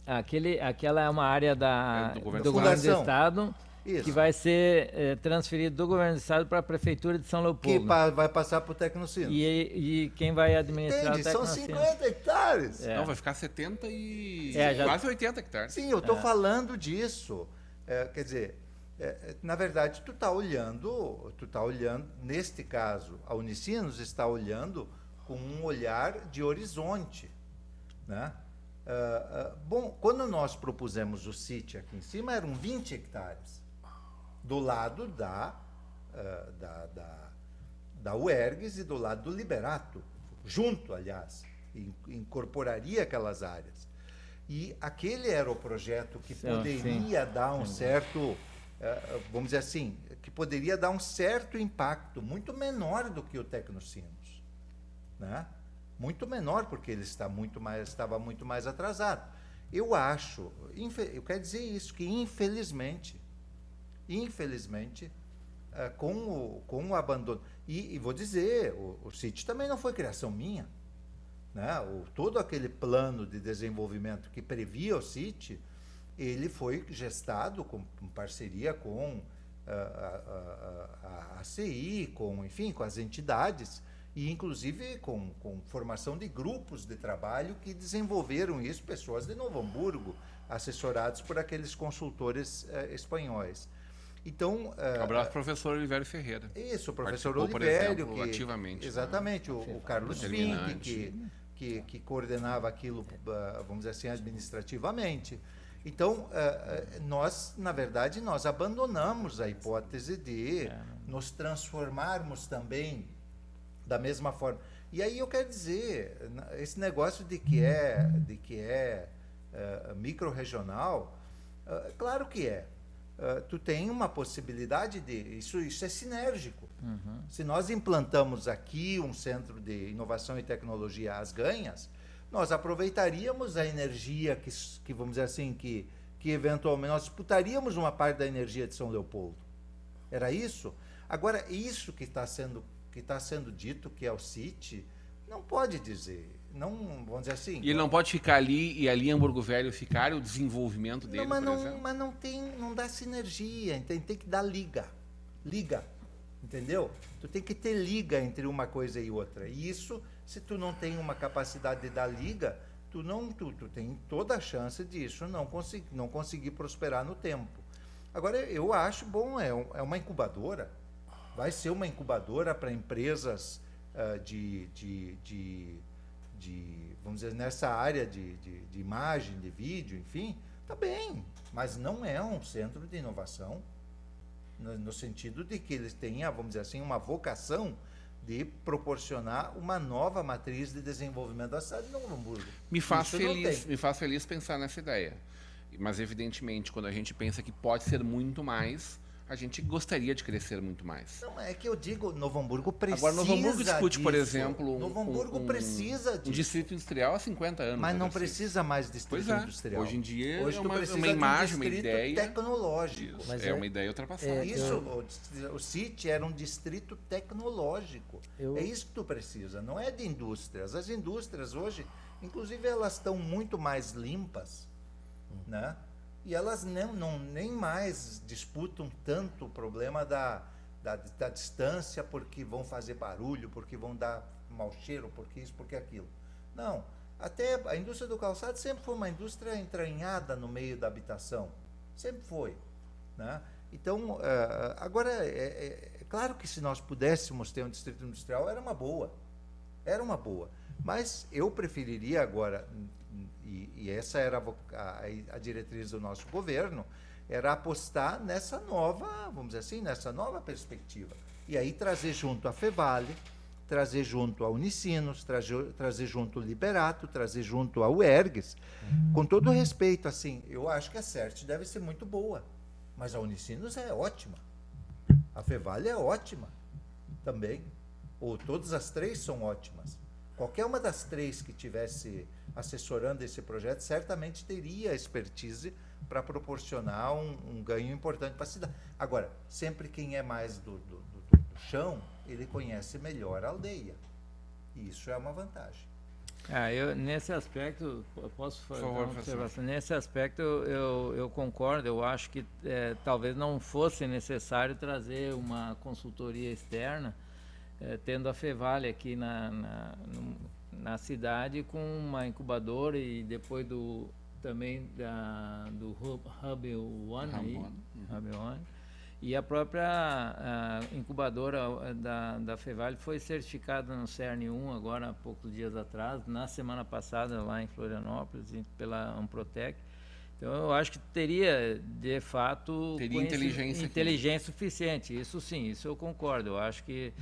aquela é uma área do governo do Estado, Isso. que vai ser transferido do governo do estado para a prefeitura de São Que Leopoldo. vai passar para o Tecnocinos. E quem vai administrar Entende? o São Tecnocinos. 50 hectares. É. Não, vai ficar 70 e Já- quase 80 hectares. Sim, eu estou falando disso. Quer dizer, na verdade, tu tá olhando, neste caso, a Unicinos está olhando com um olhar de horizonte, né? Bom, quando nós propusemos o sítio aqui em cima, eram 20 hectares, do lado da UERGS e do lado do Liberato, junto, aliás, incorporaria aquelas áreas. E aquele era o projeto que poderia dar um certo, vamos dizer assim, que poderia dar um certo impacto, muito menor do que o Tecnocinos, né? Muito menor, porque ele estava muito mais atrasado. Eu acho, eu quero dizer isso, que infelizmente, com o abandono, e vou dizer, o sítio também não foi criação minha, né? Todo aquele plano de desenvolvimento que previa o CIT, ele foi gestado em parceria com a CI, enfim, com as entidades, e inclusive com formação de grupos de trabalho que desenvolveram isso, pessoas de Novo Hamburgo, assessorados por aqueles consultores espanhóis. Então, Abraço, professor Olivério Ferreira. Isso, o professor Participou, Olivério, por exemplo, ativamente. exatamente, o Carlos Determinante. Fink, que coordenava aquilo, vamos dizer assim, administrativamente. Então, na verdade, nós abandonamos a hipótese de nos transformarmos também da mesma forma. E aí eu quero dizer, esse negócio de que é micro-regional, claro que é. Tu tem uma possibilidade de... Isso é sinérgico. Uhum. Se nós implantamos aqui um centro de inovação e tecnologia às ganhas, nós aproveitaríamos a energia que vamos dizer assim, que eventualmente nós disputaríamos uma parte da energia de São Leopoldo. Era isso? Agora, isso que está sendo dito, que é o CIT, não pode dizer. Não, vamos dizer assim. E ele não pode ficar ali e ali em Hamburgo Velho ficar o desenvolvimento dele, por exemplo? Mas não dá sinergia, tem que dar liga, entendeu? Tu tem que ter liga entre uma coisa e outra. E isso, se tu não tem uma capacidade de dar liga, tu tem toda a chance disso não conseguir prosperar no tempo. Agora, eu acho bom, é uma incubadora, vai ser uma incubadora para empresas vamos dizer, nessa área de imagem, de vídeo, enfim, tá bem, mas não é um centro de inovação, no sentido de que eles tenham, vamos dizer assim, uma vocação de proporcionar uma nova matriz de desenvolvimento da cidade de Novo Hamburgo. Me faz feliz pensar nessa ideia. Mas, evidentemente, quando a gente pensa que pode ser muito mais, a gente gostaria de crescer muito mais. Não, é que eu digo, Novo Hamburgo precisa. Agora, Novo Hamburgo discute, disso. por exemplo, Novo Hamburgo precisa disso. Um distrito industrial há 50 anos. Mas não precisa mais de distrito industrial. Hoje em dia Hoje é tu precisa uma imagem, de uma distrito ideia tecnológico. Isso, é uma ideia ultrapassada. O CIT era um distrito tecnológico. É isso que tu precisa, não é de indústrias. As indústrias hoje, inclusive, elas estão muito mais limpas, né? E elas nem mais disputam tanto o problema da distância, porque vão fazer barulho, porque vão dar mau cheiro, porque isso, porque aquilo. Não. Até a indústria do calçado sempre foi uma indústria entranhada no meio da habitação. Sempre foi, né? Então, agora, é claro que se nós pudéssemos ter um distrito industrial, era uma boa. Era uma boa. Mas eu preferiria agora... E essa era a diretriz do nosso governo, era apostar nessa nova, vamos dizer assim, nessa nova perspectiva. E aí trazer junto a Fevale, trazer junto a Unicinos, trazer junto o Liberato, trazer junto a UERGS. Com todo respeito, assim, eu acho que a CERT deve ser muito boa, mas a Unicinos é ótima. A Fevale é ótima também. Ou todas as três são ótimas. Qualquer uma das três que tivesse assessorando esse projeto certamente teria expertise para proporcionar um ganho importante para a cidade. Agora, sempre quem é mais do chão, ele conhece melhor a aldeia. E isso é uma vantagem. Nesse aspecto, eu posso fazer Por favor, uma professor. observação? Nesse aspecto, eu concordo. Eu acho que talvez não fosse necessário trazer uma consultoria externa, tendo a Fevale aqui na cidade com uma incubadora e depois também do Hub One, Hub One. E a própria incubadora da Fevale foi certificada no CERN 1 agora há poucos dias atrás, na semana passada lá em Florianópolis, pela Amprotec. Então eu acho que teria, de fato, inteligência suficiente. Isso sim, isso eu concordo. Eu acho que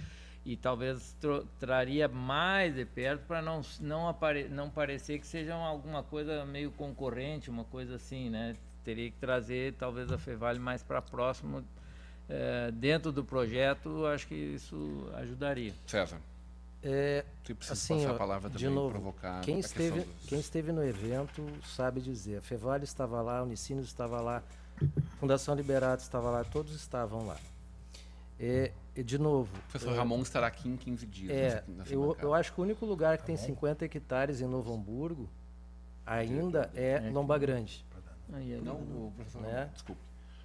e talvez traria mais de perto para não parecer que seja alguma coisa meio concorrente, uma coisa assim, né? Teria que trazer talvez a Fevale mais para próximo dentro do projeto. Acho que isso ajudaria. César, você precisa assim, passar a palavra também, de novo, provocar quem a questão quem esteve no evento sabe dizer. A Fevale estava lá, a Unicinos estava lá, a Fundação Liberato estava lá, todos estavam lá. De novo... O professor Ramon estará aqui em 15 dias. Eu acho que o único lugar que tem 50 hectares em Novo Hamburgo ainda é Lomba Grande. Não, o professor né? Desculpe.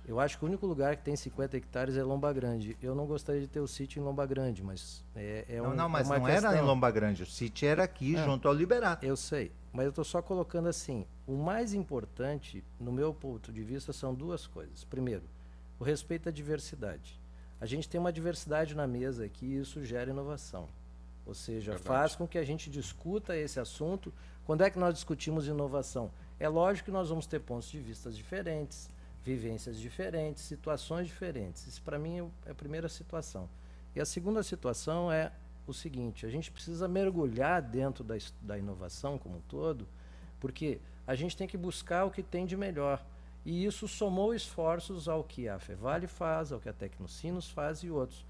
Eu acho que o único lugar que tem 50 hectares é Lomba Grande. Eu não gostaria de ter o sítio em Lomba Grande, mas mas uma não questão. era em Lomba Grande, o sítio era aqui, junto ao Liberato. Eu sei, mas eu estou só colocando assim, o mais importante, no meu ponto de vista, são duas coisas. Primeiro, o respeito à diversidade. A gente tem uma diversidade na mesa aqui e isso gera inovação. Ou seja, faz com que a gente discuta esse assunto. Quando é que nós discutimos inovação? É lógico que nós vamos ter pontos de vista diferentes, vivências diferentes, situações diferentes. Isso, para mim, é a primeira situação. E a segunda situação é o seguinte, a gente precisa mergulhar dentro da inovação como um todo, porque a gente tem que buscar o que tem de melhor. E isso somou esforços ao que a Fevale faz, ao que a Tecnocinos faz e outros.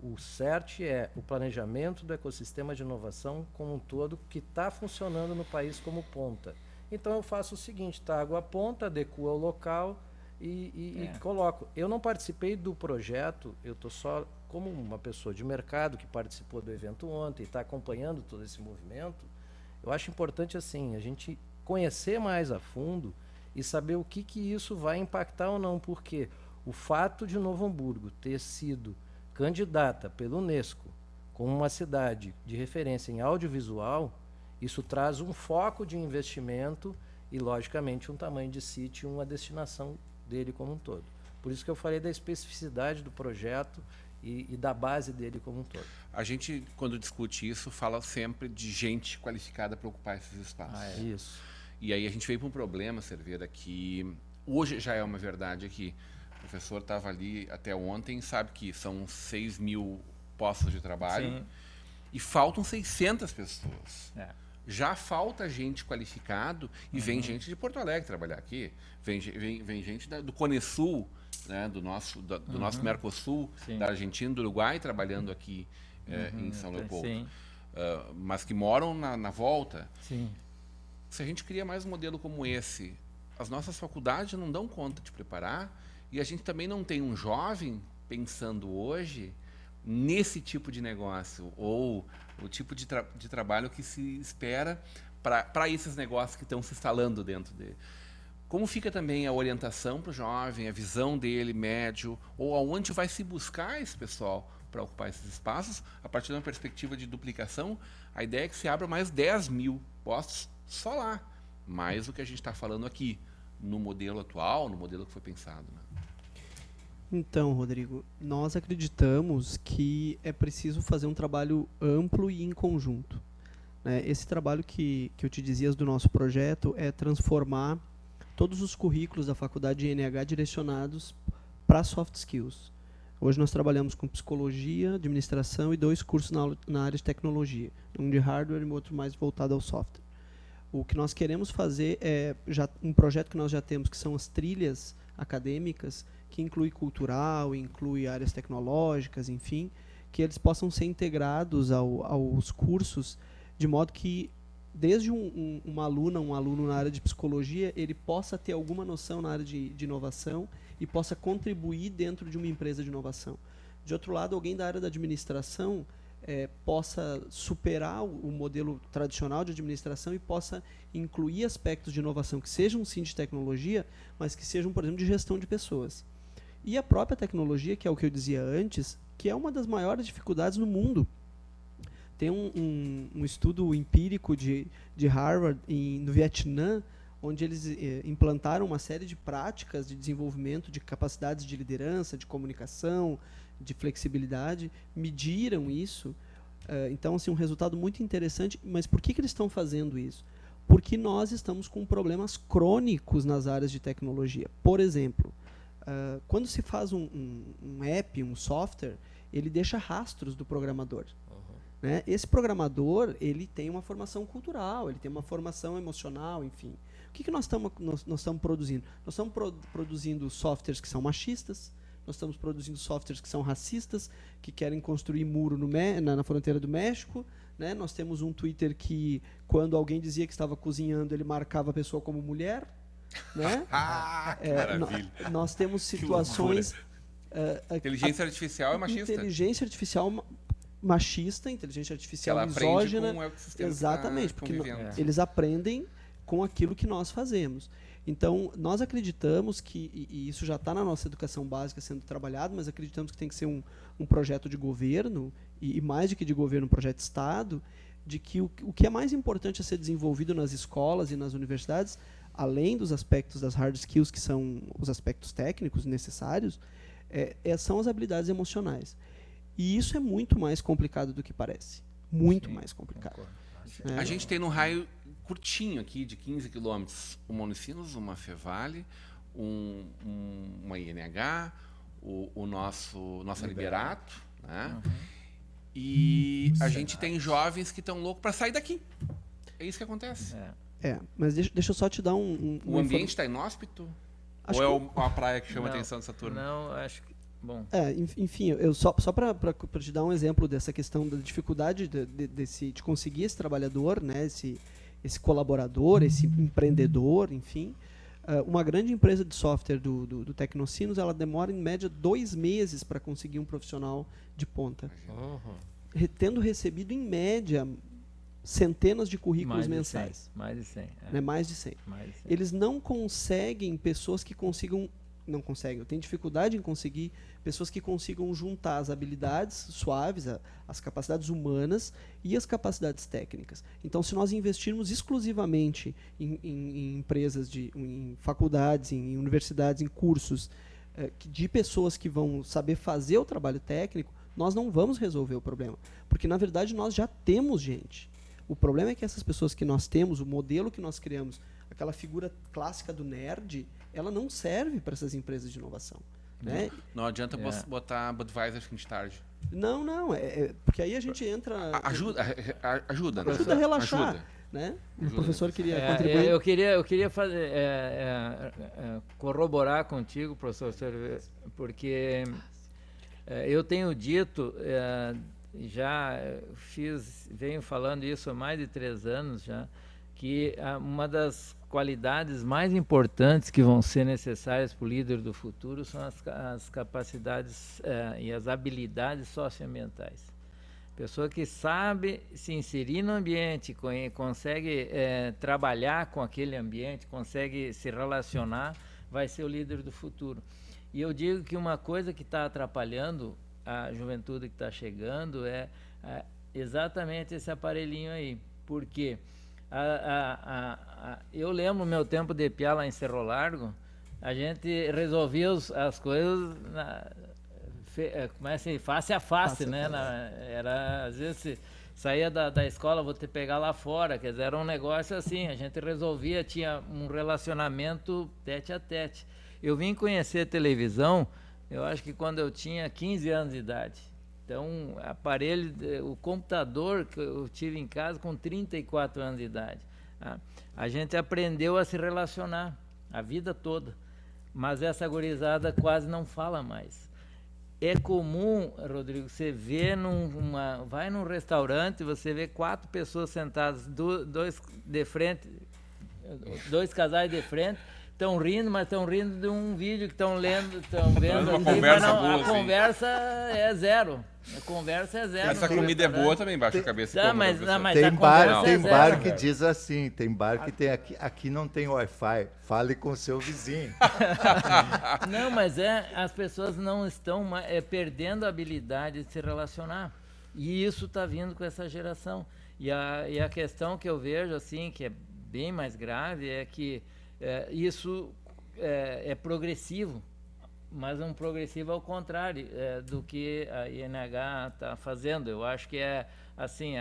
O CERT é o planejamento do ecossistema de inovação como um todo que está funcionando no país como ponta. Então eu faço o seguinte, trago a ponta, adequo ao local e coloco. Eu não participei do projeto, eu estou só como uma pessoa de mercado que participou do evento ontem e está acompanhando todo esse movimento. Eu acho importante assim, a gente conhecer mais a fundo e saber o que isso vai impactar ou não, porque o fato de Novo Hamburgo ter sido candidata pela Unesco como uma cidade de referência em audiovisual, isso traz um foco de investimento e, logicamente, um tamanho de sítio, uma destinação dele como um todo. Por isso que eu falei da especificidade do projeto e da base dele como um todo. A gente, quando discute isso, fala sempre de gente qualificada para ocupar esses espaços. Isso. E aí a gente veio para um problema, Cerveira, que hoje já é uma verdade aqui. O professor estava ali até ontem, sabe que são 6 mil postos de trabalho. Sim. E faltam 600 pessoas. Já falta gente qualificado e vem gente de Porto Alegre trabalhar aqui. Vem gente do Conesul, né, do nosso Mercosul, Sim. da Argentina, do Uruguai, trabalhando aqui em São Leopoldo. Sim. Mas que moram na volta. Sim. Se a gente cria mais um modelo como esse, as nossas faculdades não dão conta de preparar e a gente também não tem um jovem pensando hoje nesse tipo de negócio ou o tipo de trabalho que se espera para esses negócios que estão se instalando dentro dele. Como fica também a orientação para o jovem, a visão dele, médio, ou aonde vai se buscar esse pessoal para ocupar esses espaços, a partir de uma perspectiva de duplicação, a ideia é que se abra mais 10 mil postos só lá, mais do que a gente está falando aqui, no modelo atual, no modelo que foi pensado. Né? Então, Rodrigo, nós acreditamos que é preciso fazer um trabalho amplo e em conjunto. Né? Esse trabalho que eu te dizia do nosso projeto é transformar todos os currículos da faculdade de NH direcionados para soft skills. Hoje nós trabalhamos com psicologia, administração e 2 cursos na área de tecnologia, um de hardware e outro mais voltado ao software. O que nós queremos fazer é um projeto que nós já temos, que são as trilhas acadêmicas, que inclui cultural, inclui áreas tecnológicas, enfim, que eles possam ser integrados aos cursos, de modo que, desde um aluno na área de psicologia, ele possa ter alguma noção na área de inovação e possa contribuir dentro de uma empresa de inovação. De outro lado, alguém da área da administração possa superar o modelo tradicional de administração e possa incluir aspectos de inovação que sejam sim de tecnologia, mas que sejam, por exemplo, de gestão de pessoas. E a própria tecnologia, que é o que eu dizia antes, que é uma das maiores dificuldades no mundo. Tem um estudo empírico de Harvard no Vietnã, onde eles implantaram uma série de práticas de desenvolvimento de capacidades de liderança, de comunicação, de flexibilidade, mediram isso. Então, assim, um resultado muito interessante. Mas por que eles estão fazendo isso? Porque nós estamos com problemas crônicos nas áreas de tecnologia. Por exemplo, quando se faz um app, um software, ele deixa rastros do programador. Né? Esse programador, ele tem uma formação cultural, ele tem uma formação emocional, enfim. O que nós estamos produzindo? Nós estamos produzindo softwares que são machistas, nós estamos produzindo softwares que são racistas, que querem construir muro na fronteira do México. Né? Nós temos um Twitter que, quando alguém dizia que estava cozinhando, ele marcava a pessoa como mulher. Né? Que maravilha. Nós temos situações... Inteligência artificial é machista. Inteligência artificial machista, inteligência artificial ela misógina. Com o ecossistema. Exatamente, porque eles aprendem com aquilo que nós fazemos. Então, nós acreditamos que, e isso já está na nossa educação básica sendo trabalhado, mas acreditamos que tem que ser um projeto de governo, e mais do que de governo, um projeto de Estado, de que o que é mais importante a ser desenvolvido nas escolas e nas universidades, além dos aspectos das hard skills, que são os aspectos técnicos necessários, são as habilidades emocionais. E isso é muito mais complicado do que parece. Muito mais complicado. A gente tem no raio curtinho aqui, de 15 quilômetros, uma Unicinos, uma Fevale, uma INH, nossa Liberato, né? E a gente tem jovens que estão loucos para sair daqui. É isso que acontece. Mas deixa eu só te dar o ambiente está inóspito? Ou é uma praia que chama a atenção dessa turma? Não, acho que... Bom. Enfim, só para te dar um exemplo dessa questão da dificuldade de conseguir esse trabalhador, né, esse colaborador, esse empreendedor, enfim. Uma grande empresa de software do Tecnocinos, ela demora em média 2 meses para conseguir um profissional de ponta. Tendo recebido, em média, centenas de currículos mensais. Mais de 100. Né, mais de 100. Eles não conseguem pessoas que consigam... Não conseguem, eu tenho dificuldade em conseguir pessoas que consigam juntar as habilidades suaves, as capacidades humanas e as capacidades técnicas. Então, se nós investirmos exclusivamente em empresas, em faculdades, em universidades, em cursos de pessoas que vão saber fazer o trabalho técnico, nós não vamos resolver o problema. Porque, na verdade, nós já temos gente. O problema é que essas pessoas que nós temos, o modelo que nós criamos, aquela figura clássica do nerd, ela não serve para essas empresas de inovação. Né? Não adianta botar Budweiser fim de tarde. Não, porque aí a gente entra... Ajuda a relaxar. Ajuda. Né? O professor queria contribuir. Eu queria fazer, corroborar contigo, professor, porque eu tenho dito, venho falando isso há mais de 3 anos já, que uma das qualidades mais importantes que vão ser necessárias para o líder do futuro são as capacidades e as habilidades socioambientais. Pessoa que sabe se inserir no ambiente, consegue trabalhar com aquele ambiente, consegue se relacionar, vai ser o líder do futuro. E eu digo que uma coisa que está atrapalhando a juventude que está chegando é exatamente esse aparelhinho aí. Por quê? Eu lembro meu tempo de piá lá em Cerro Largo, a gente resolvia as coisas face a face, né? Era, às vezes saía da escola, vou te pegar lá fora, quer dizer, era um negócio assim, a gente resolvia, tinha um relacionamento tete a tete. Eu vim conhecer televisão, eu acho que quando eu tinha 15 anos de idade. Então, o computador que eu tive em casa com 34 anos de idade. A gente aprendeu a se relacionar a vida toda, mas essa gurizada quase não fala mais. É comum, Rodrigo, você vê vai num restaurante, você vê 4 pessoas sentadas, 2 de frente, 2 casais de frente, estão rindo, mas estão rindo de um vídeo que estão lendo, estão vendo uma ali, conversa mas não, boa, a assim. conversa é zero. A conversa é zero. Essa no comida é boa restaurante. também, baixa a cabeça. e Tá, come, mas- professor. mas- Tem a bar, conversa tem é bar zero, que velho. diz assim, tem bar que tem aqui não tem Wi-Fi, fale com seu vizinho. Não, mas as pessoas não estão perdendo a habilidade de se relacionar. E isso está vindo com essa geração. E a questão que eu vejo, assim, que é bem mais grave, é que isso é progressivo, mas um progressivo ao contrário do que a INH está fazendo. Eu acho que assim,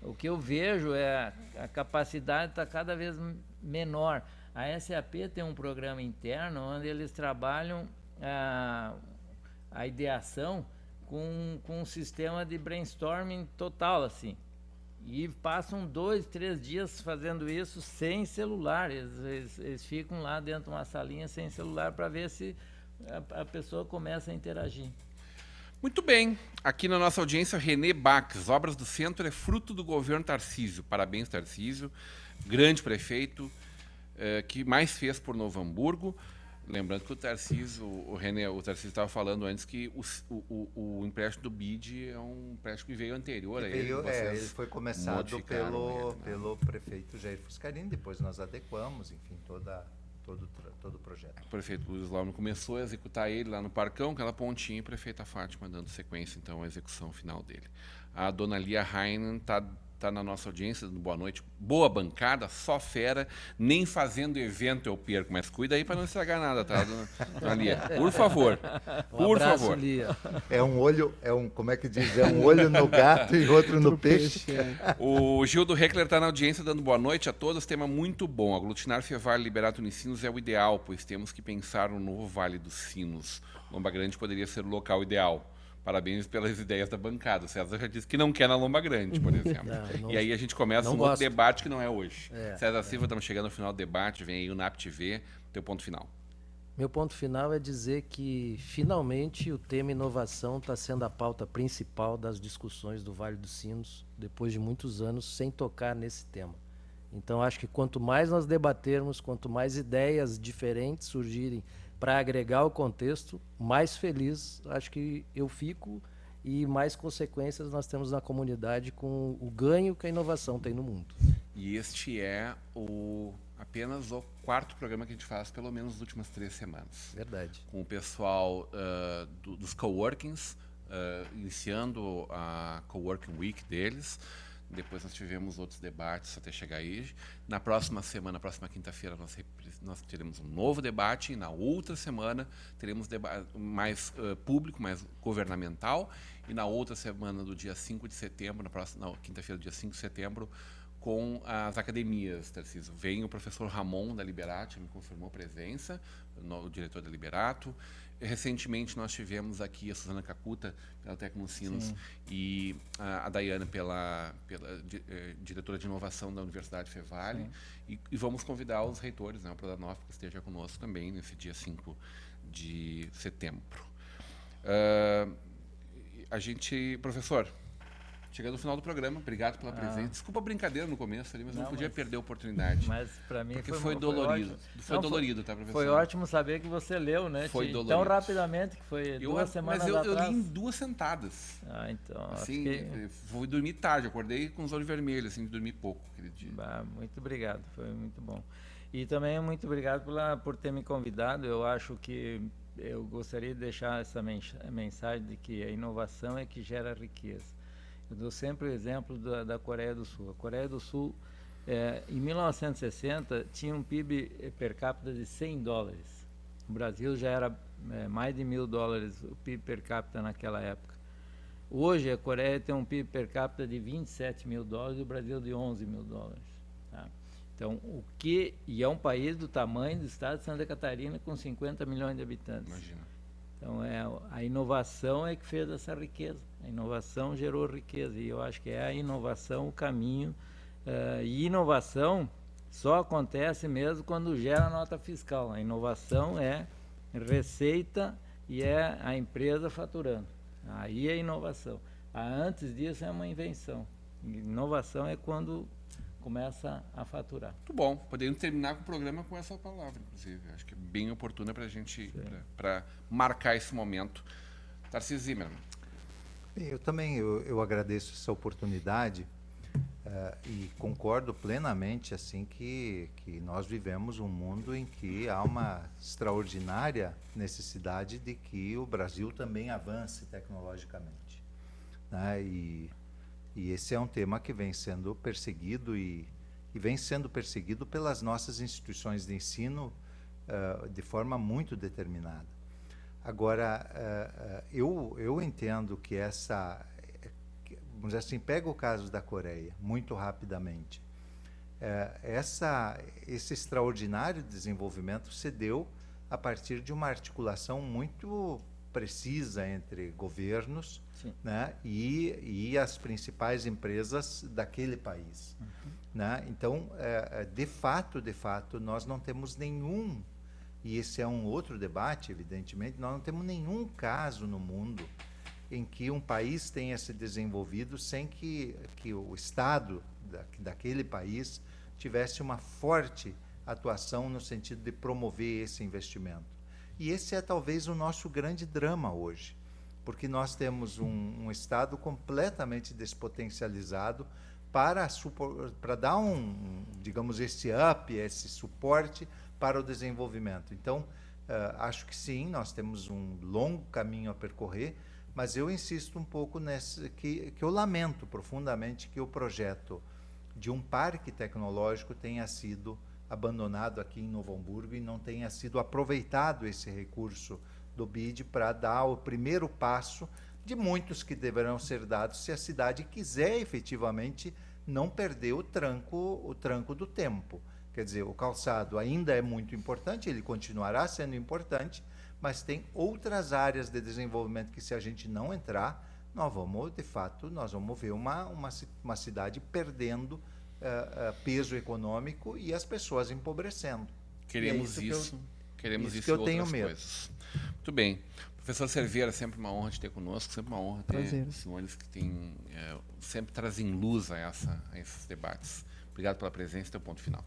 o que eu vejo é a capacidade está cada vez menor. A SAP tem um programa interno onde eles trabalham a ideação com um sistema de brainstorming total, assim. E passam 2, 3 dias fazendo isso sem celular. Eles ficam lá dentro de uma salinha sem celular para ver se a pessoa começa a interagir. Muito bem. Aqui na nossa audiência, René Bax. Obras do Centro é fruto do governo Tarcísio. Parabéns, Tarcísio. Grande prefeito, que mais fez por Novo Hamburgo. Lembrando que o Tarcísio estava falando antes que o empréstimo do BID é um empréstimo que veio anterior a ele. Ele foi começado modificaram ele, né? pelo prefeito Jair Fuscarini, depois nós adequamos, enfim, todo o projeto. O prefeito Luiz Lauro começou a executar ele lá no Parcão, aquela pontinha, e a prefeita Fátima dando sequência, então, à execução final dele. A dona Lia Heinen está na nossa audiência, dando boa noite. Boa bancada, só fera, nem fazendo evento eu perco, mas cuida aí para não estragar nada, tá, dona Lia? Por favor, por abraço, favor. Lia. Como é que diz? É um olho no gato e outro no peixe. O Gildo Heckler está na audiência dando boa noite a todos. Tema muito bom. Aglutinar Fevale e Liberato Unicinos é o ideal, pois temos que pensar no novo Vale dos Sinos. Lomba Grande poderia ser o local ideal. Parabéns pelas ideias da bancada. O César já disse que não quer na Lomba Grande, por exemplo. Não, E aí a gente começa um outro gosto. debate que não é hoje. É, César Silva, estamos chegando ao final do debate. Vem aí o NAP TV, teu ponto final. Meu ponto final é dizer que, finalmente, o tema inovação está sendo a pauta principal das discussões do Vale dos Sinos, depois de muitos anos sem tocar nesse tema. Então, acho que quanto mais nós debatermos, quanto mais ideias diferentes surgirem para agregar o contexto, mais feliz acho que eu fico e mais consequências nós temos na comunidade com o ganho que a inovação tem no mundo. E este é apenas o 4º programa que a gente faz, pelo menos nas últimas 3 semanas. Verdade. Com o pessoal dos coworkings, iniciando a Coworking Week deles. Depois nós tivemos outros debates até chegar aí. Na próxima semana, na próxima quinta-feira, nós teremos um novo debate. E na outra semana teremos mais público, mais governamental. E na outra semana, do dia 5 de setembro, na quinta-feira, do dia 5 de setembro, com as academias, Tarcísio. Vem o professor Ramon da Liberato, me confirmou presença, o diretor da Liberato. Recentemente nós tivemos aqui a Suzana Cacuta, pela Tecnocinos, e a Daiane pela diretora de inovação da Universidade Fevale. E vamos convidar os reitores, o Prodanov, que esteja conosco também nesse dia 5 de setembro. Professor, chegando no final do programa, obrigado pela presença. Desculpa a brincadeira no começo ali, mas não podia perder a oportunidade. Mas para mim porque foi dolorido. Foi dolorido, tá, professor? Foi ótimo saber que você leu, né? Foi dolorido. Tão rapidamente que foi 2 semanas atrás. Mas eu li em 2 sentadas. Então. Assim, fui dormir tarde, acordei com os olhos vermelhos, assim, dormi pouco aquele dia. Muito obrigado, foi muito bom. E também muito obrigado por ter me convidado. Eu acho que eu gostaria de deixar essa mensagem de que a inovação é que gera riqueza. Eu dou sempre o exemplo da Coreia do Sul. A Coreia do Sul, em 1960, tinha um PIB per capita de $100. O Brasil já era mais de $1.000 o PIB per capita naquela época. Hoje, a Coreia tem um PIB per capita de $27 mil e o Brasil de $11 mil. Tá? Então, e é um país do tamanho do estado de Santa Catarina, com 50 milhões de habitantes. Imagina. Então, a inovação é que fez essa riqueza. A inovação gerou riqueza. E eu acho que é a inovação o caminho. E inovação só acontece mesmo quando gera nota fiscal. A inovação é receita e é a empresa faturando. Aí é inovação. Antes disso é uma invenção. Inovação é quando começa a faturar. Muito bom. Podemos terminar com o programa com essa palavra, inclusive. Acho que é bem oportuna para a gente, para marcar esse momento. Tarcísio Zimmermann. Eu também eu agradeço essa oportunidade e concordo plenamente assim que nós vivemos um mundo em que há uma extraordinária necessidade de que o Brasil também avance tecnologicamente, né? E esse é um tema que vem sendo perseguido e vem sendo perseguido pelas nossas instituições de ensino de forma muito determinada. Agora, eu entendo que vamos dizer assim, pega o caso da Coreia, muito rapidamente. Esse extraordinário desenvolvimento se deu a partir de uma articulação muito precisa entre governos, né, e as principais empresas daquele país. Né? Então, de fato, nós não temos nenhum, e esse é um outro debate, evidentemente, nós não temos nenhum caso no mundo em que um país tenha se desenvolvido sem que o Estado daquele país tivesse uma forte atuação no sentido de promover esse investimento. E esse é talvez o nosso grande drama hoje, porque nós temos um Estado completamente despotencializado para dar digamos, esse up, esse suporte para o desenvolvimento. Então, acho que sim, nós temos um longo caminho a percorrer, mas eu insisto um pouco que eu lamento profundamente que o projeto de um parque tecnológico tenha sido abandonado aqui em Novo Hamburgo e não tenha sido aproveitado esse recurso do BID para dar o primeiro passo de muitos que deverão ser dados se a cidade quiser efetivamente não perder o tranco do tempo. Quer dizer, o calçado ainda é muito importante, ele continuará sendo importante, mas tem outras áreas de desenvolvimento que, se a gente não entrar, nós vamos ver uma cidade perdendo peso econômico e as pessoas empobrecendo. Queremos isso e outras coisas. Muito bem. Professor Cerveira, sempre uma honra te ter conosco, sempre uma honra ter senhores que sempre trazem luz a esses debates. Obrigado pela presença e teu ponto final.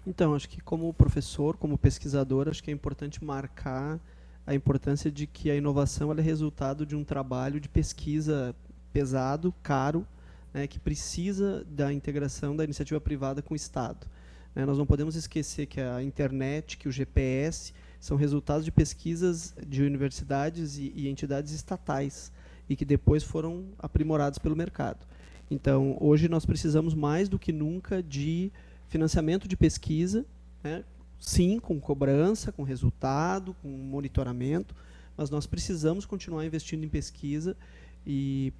Então, acho que como professor, como pesquisador, acho que é importante marcar a importância de que a inovação ela é resultado de um trabalho de pesquisa pesado, caro, né, que precisa da integração da iniciativa privada com o Estado. Nós não podemos esquecer que a internet, que o GPS, são resultados de pesquisas de universidades e entidades estatais e que depois foram aprimorados pelo mercado. Então, hoje nós precisamos mais do que nunca de financiamento de pesquisa, né? Sim, com cobrança, com resultado, com monitoramento, mas nós precisamos continuar investindo em pesquisa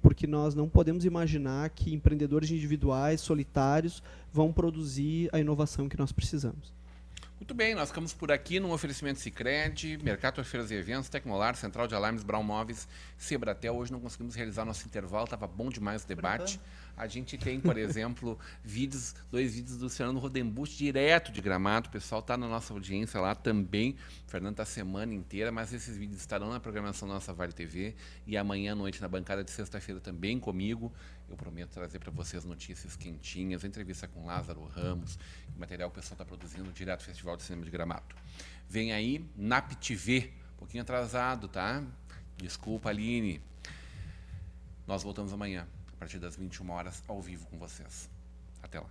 porque nós não podemos imaginar que empreendedores individuais, solitários, vão produzir a inovação que nós precisamos. Muito bem, nós ficamos por aqui num oferecimento Sicredi, Mercator Feiras e Eventos, Tecnolar, Central de Alarmes, Brown Móveis, Sebratel. Hoje não conseguimos realizar nosso intervalo, estava bom demais o debate. A gente tem, por exemplo, dois vídeos do Fernando Rodenbusch, direto de Gramado. O pessoal está na nossa audiência lá também. O Fernando está a semana inteira, mas esses vídeos estarão na programação da nossa Vale TV. E amanhã à noite, na bancada de sexta-feira, também comigo. Eu prometo trazer para vocês notícias quentinhas, entrevista com Lázaro Ramos, material que o pessoal está produzindo direto do Festival de Cinema de Gramado. Vem aí, NAP TV, um pouquinho atrasado, tá? Desculpa, Aline. Nós voltamos amanhã, a partir das 21 horas, ao vivo com vocês. Até lá.